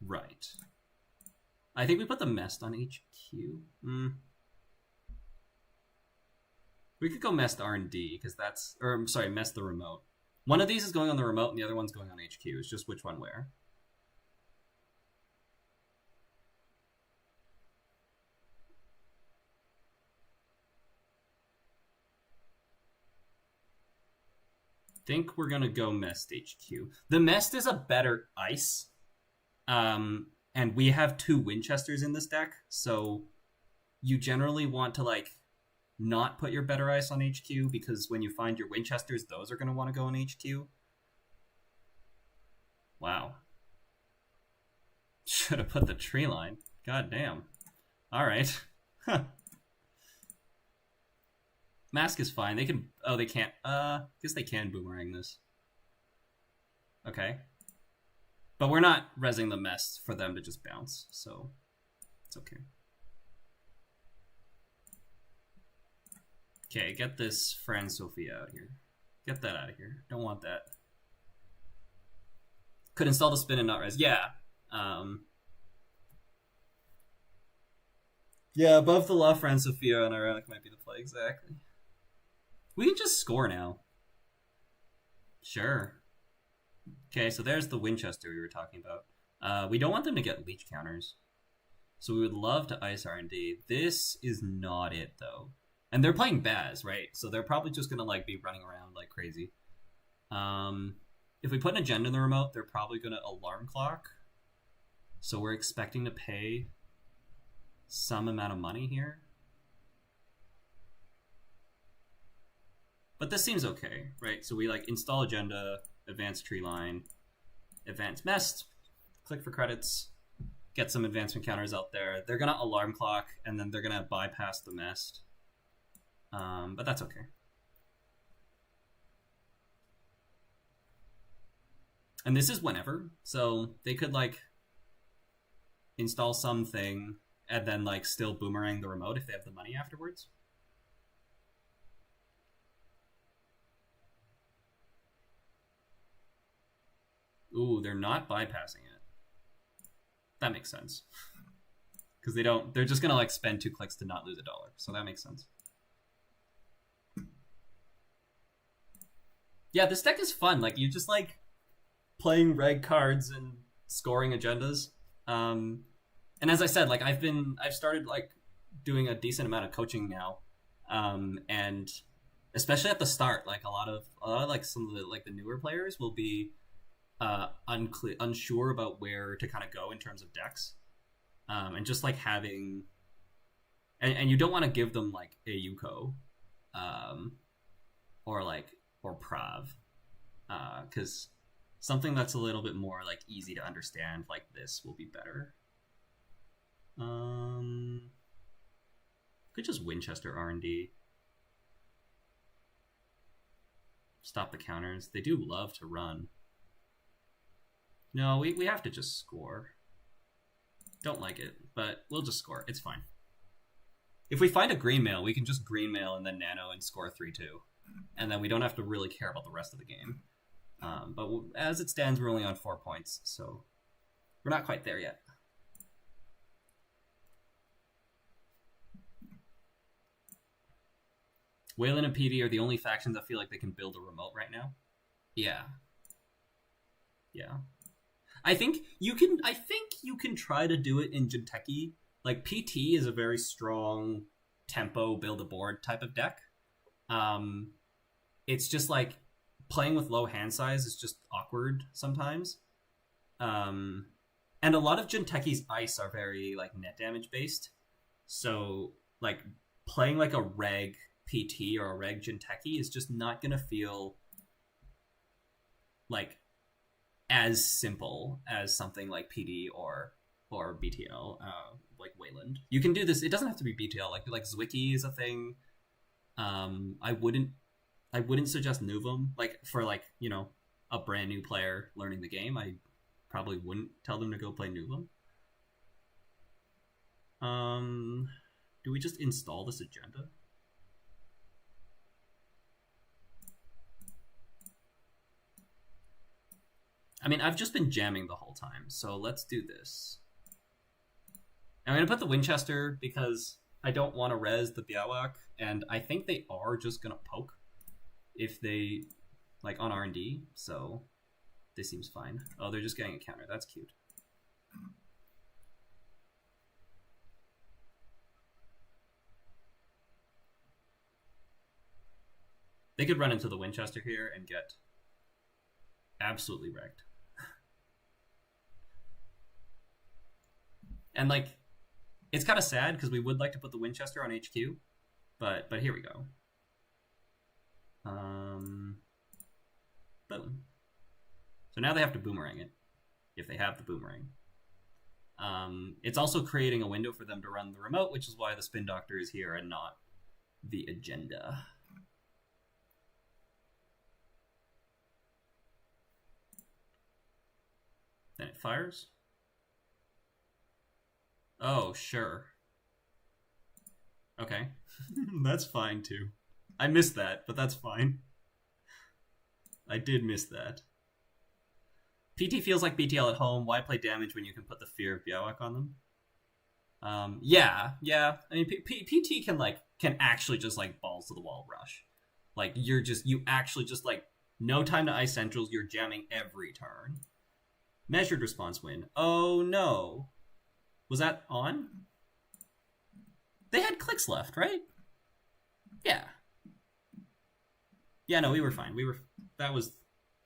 Right. I think we put the Mest on HQ. We could go Mest R&D, because that's... Or, I'm sorry, Mest the remote. One of these is going on the remote, and the other one's going on HQ. It's just which one where. I think we're going to go Mest HQ. The Mest is a better ice. And we have 2 Winchesters in this deck, so you generally want to, like, not put your better ice on HQ, because when you find your Winchesters, those are going to want to go on HQ. Wow. Should have put the tree line. God damn. Alright. Mask is fine. They can... Oh, they can't... guess they can boomerang this. Okay. But we're not rezzing the Mest for them to just bounce, so it's okay. Okay, get this Fran Sophia out here. Get that out of here. Don't want that. Could install the spin and not res. Yeah. Yeah, above the law, Fran Sophia and Ironic might be the play, exactly. We can just score now. Sure. Okay, so there's the Winchester we were talking about. We don't want them to get leech counters. So we would love to ice R&D. This is not it, though. And they're playing Baz, right? So they're probably just going to like be running around like crazy. If we put an agenda in the remote, they're probably going to alarm clock. So we're expecting to pay some amount of money here. But this seems okay, right? So we like install agenda, advance tree line, advance Mest, click for credits, get some advancement counters out there. They're going to alarm clock, and then they're going to bypass the Mest. But that's okay. And this is whenever, so they could like install something and then like still boomerang the remote if they have the money afterwards. Ooh, they're not bypassing it. That makes sense. Because they're just gonna like spend 2 clicks to not lose $1. So that makes sense. Yeah, this deck is fun. Like, you just like playing reg cards and scoring agendas. And as I said, like I've started like doing a decent amount of coaching now. And especially at the start, like a lot of like some of the like the newer players will be unsure about where to kind of go in terms of decks. And just like having and you don't want to give them like a Yuko or Prav, because something that's a little bit more like easy to understand like this will be better. Could just Winchester R&D. Stop the counters. They do love to run. No, we have to just score. Don't like it, but we'll just score. It's fine. If we find a green mail, we can just green mail and then nano and score 3-2. And then we don't have to really care about the rest of the game. But as it stands, we're only on 4 points, so we're not quite there yet. Wayland and PD are the only factions that feel like they can build a remote right now. Yeah. Yeah. I think you can try to do it in Jinteki. Like PT is a very strong tempo build a board type of deck. It's just like playing with low hand size is just awkward sometimes. And a lot of Jinteki's ice are very like net damage based. So like playing like a reg PT or a reg Jinteki is just not gonna feel like as simple as something like PD or BTL, like Wayland. You can do this. It doesn't have to be BTL. Like Zwicky is a thing. I wouldn't suggest Nuvum. Like for like a brand new player learning the game, I probably wouldn't tell them to go play Nuvum. Do we just install this agenda? I mean, I've just been jamming the whole time, so let's do this. I'm going to put the Winchester because I don't want to res the Białak, and I think they are just going to poke if they, like, on R&D, so this seems fine. Oh, they're just getting a counter. That's cute. They could run into the Winchester here and get absolutely wrecked. And like, it's kind of sad because we would like to put the Winchester on HQ, but here we go. Boom. So now they have to boomerang it, if they have the boomerang. It's also creating a window for them to run the remote, which is why the Spin Doctor is here and not the agenda. Then it fires. Oh, sure. Okay. That's fine, too. I missed that, but that's fine. I did miss that. PT feels like BTL at home. Why play damage when you can put the Fear of Białak on them? Yeah. I mean, PT can actually just like balls to the wall rush. Like you actually just like no time to ice centrals. You're jamming every turn. Measured response win. Oh no. Was that on? They had clicks left, right? Yeah. Yeah, no, we were fine.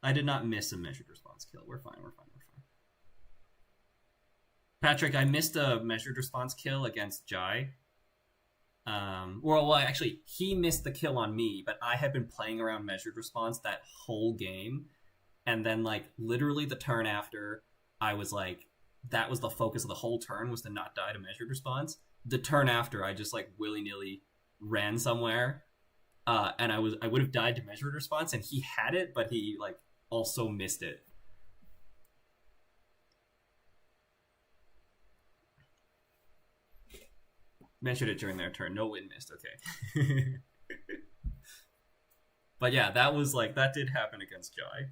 I did not miss a measured response kill. We're fine. Patrick, I missed a measured response kill against Jai. Well, actually, he missed the kill on me, but I had been playing around measured response that whole game. And then, like, literally the turn after, I was like, that was the focus of the whole turn, was to not die to measured response. The turn after, I just like willy-nilly ran somewhere, and I would have died to measured response, and he had it, but he like also missed it. Measured it during their turn. No win missed. Okay. But yeah, that did happen against Jai.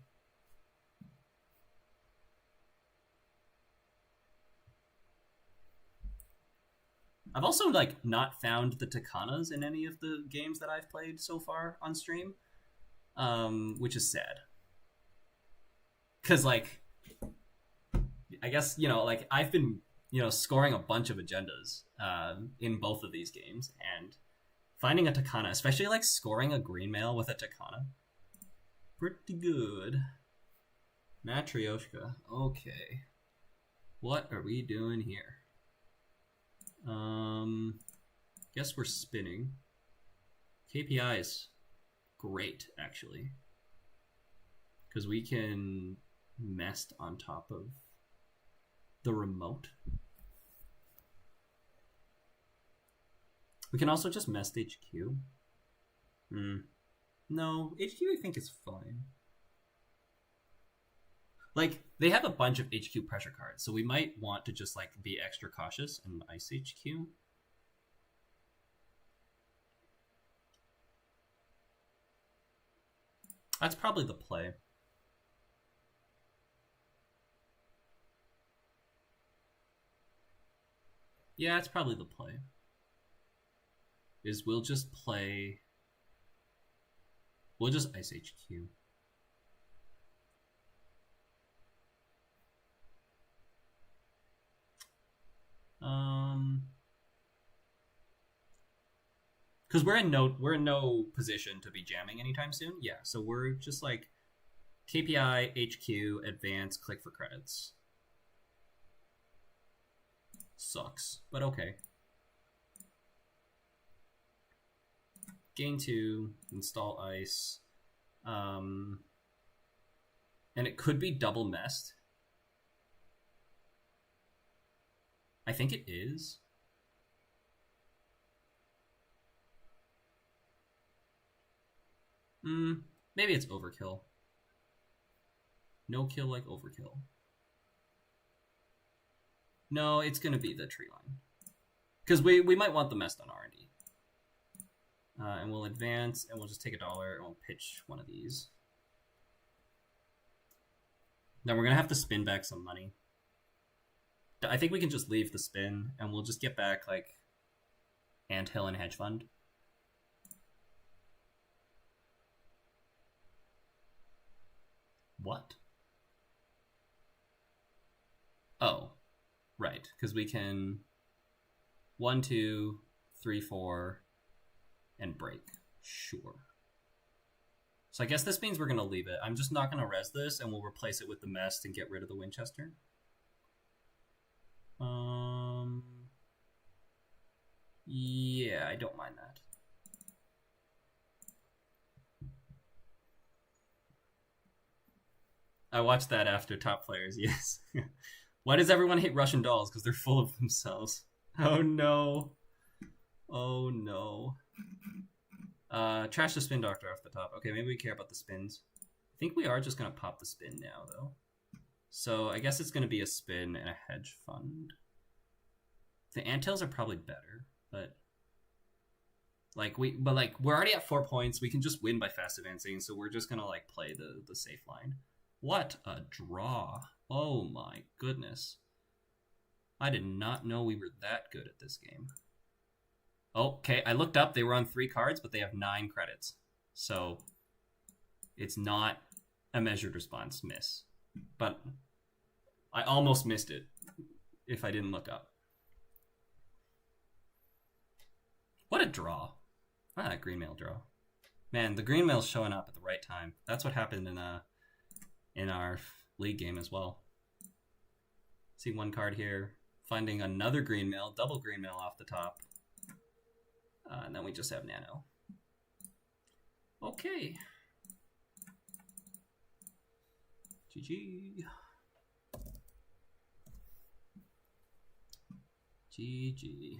I've also like not found the Takanas in any of the games that I've played so far on stream, which is sad. Because like, I guess like I've been scoring a bunch of agendas in both of these games, and finding a Takana, especially like scoring a green mail with a Takana, pretty good. Matryoshka. Okay, what are we doing here? Guess we're spinning. KPI is great, actually, because we can mest on top of the remote. We can also just mest HQ. No, HQ I think is fine. Like, they have a bunch of HQ pressure cards, so we might want to just, like, be extra cautious and ice HQ. That's probably the play. Yeah, it's probably the play. We'll just play We'll just ice HQ. Because we're in no position to be jamming anytime soon. Yeah, so we're just like KPI, HQ, advance, click for credits. Sucks, but okay. Gain 2, install ice. And it could be double messed. I think it is. Maybe it's overkill. No kill like overkill. No, it's gonna be the tree line. Because we might want the messed on R&D. And we'll advance, and we'll just take $1, and we'll pitch one of these. Now we're gonna have to spin back some money. I think we can just leave the spin, and we'll just get back, like, Anthill and Hedge Fund. What? Oh, right, because we can 1, 2, 3, 4, and break. Sure. So I guess this means we're going to leave it. I'm just not going to res this, and we'll replace it with the Mest and get rid of the Winchester. Yeah, I don't mind that. I watched that after Top Players, yes. Why does everyone hate Russian dolls? Because they're full of themselves. Oh no. Oh no. Trash the spin doctor off the top. Okay, maybe we care about the spins. I think we are just going to pop the spin now, though. So I guess it's going to be a spin and a hedge fund. The Anthills are probably better, but we're already at 4 points. We can just win by fast advancing, so we're just going to like play the safe line. What a draw. Oh my goodness. I did not know we were that good at this game. Okay, I looked up. They were on 3 cards, but they have 9 credits. So it's not a measured response miss. But I almost missed it if I didn't look up. What a draw. Ah, that green mail draw. Man, the green mail's showing up at the right time. That's what happened in our league game as well. See 1 card here. Finding another green mail, double green mail off the top. And then we just have nano. Okay. GG. GG.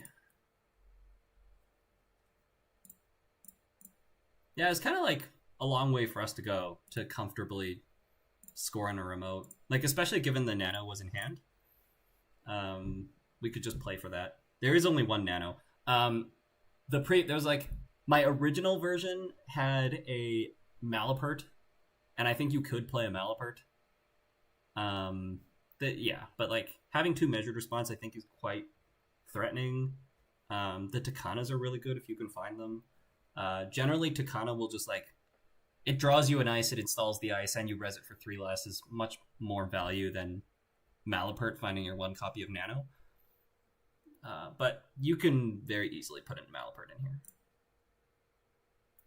Yeah, it's kind of like a long way for us to go to comfortably score on a remote. Like, especially given the nano was in hand. We could just play for that. There is only 1 nano. There was like, my original version had a Malapert, and I think you could play a Malapert. But like having 2 measured response, I think is quite threatening. The Takanas are really good if you can find them. Generally, Takana will just like, it draws you an ice, it installs the ice, and you res it for 3 less is much more value than Malapert finding your 1 copy of nano. But you can very easily put in Malapert in here.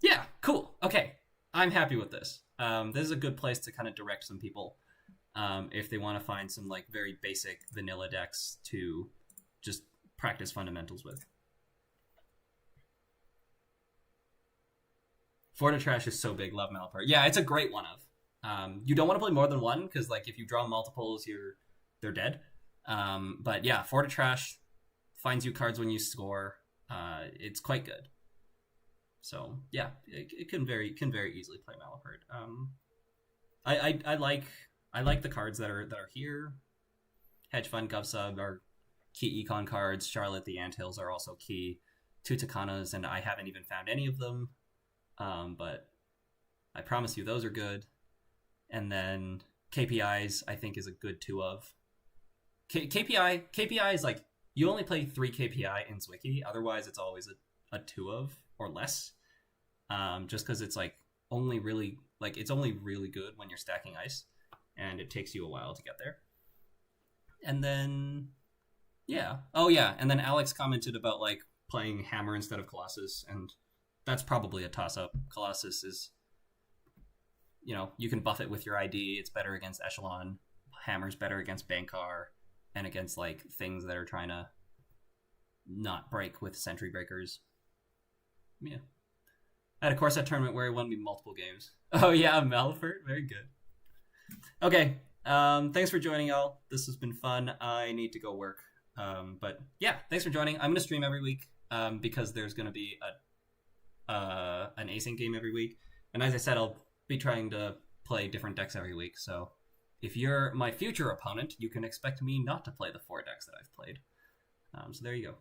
Yeah, cool. Okay, I'm happy with this. This is a good place to kind of direct some people if they want to find some like very basic vanilla decks to just practice fundamentals with. Florida Trash is so big. Love Malapert. Yeah, it's a great one of. You don't want to play more than 1 because like if you draw multiples, they're dead. But yeah, Florida Trash finds you cards when you score. It's quite good. So yeah, it can very easily play Malapert. I like the cards that are here. Hedge Fund, GovSub are key econ cards. Charlotte, the Anthills are also key. 2 Takanas, and I haven't even found any of them. But I promise you those are good. And then KPIs, I think, is a good 2 of. KPI is like, you only play 3 KPI in Zwicky. Otherwise, it's always a 2 of or less. Just because it's like only really like it's only really good when you're stacking ice, and it takes you a while to get there. And then yeah, oh yeah, and then Alex commented about like playing Hammer instead of Colossus, and that's probably a toss up. Colossus is, you can buff it with your ID. It's better against Echelon. Hammer's better against Bankar and against like things that are trying to not break with Sentry Breakers. Yeah. I had a Corset tournament where he won me multiple games. Oh yeah, Malfert, very good. Okay, thanks for joining, y'all. This has been fun. I need to go work. But yeah, thanks for joining. I'm gonna stream every week because there's gonna be an async game every week, and as I said, I'll be trying to play different decks every week. So if you're my future opponent, you can expect me not to play the 4 decks that I've played. So there you go.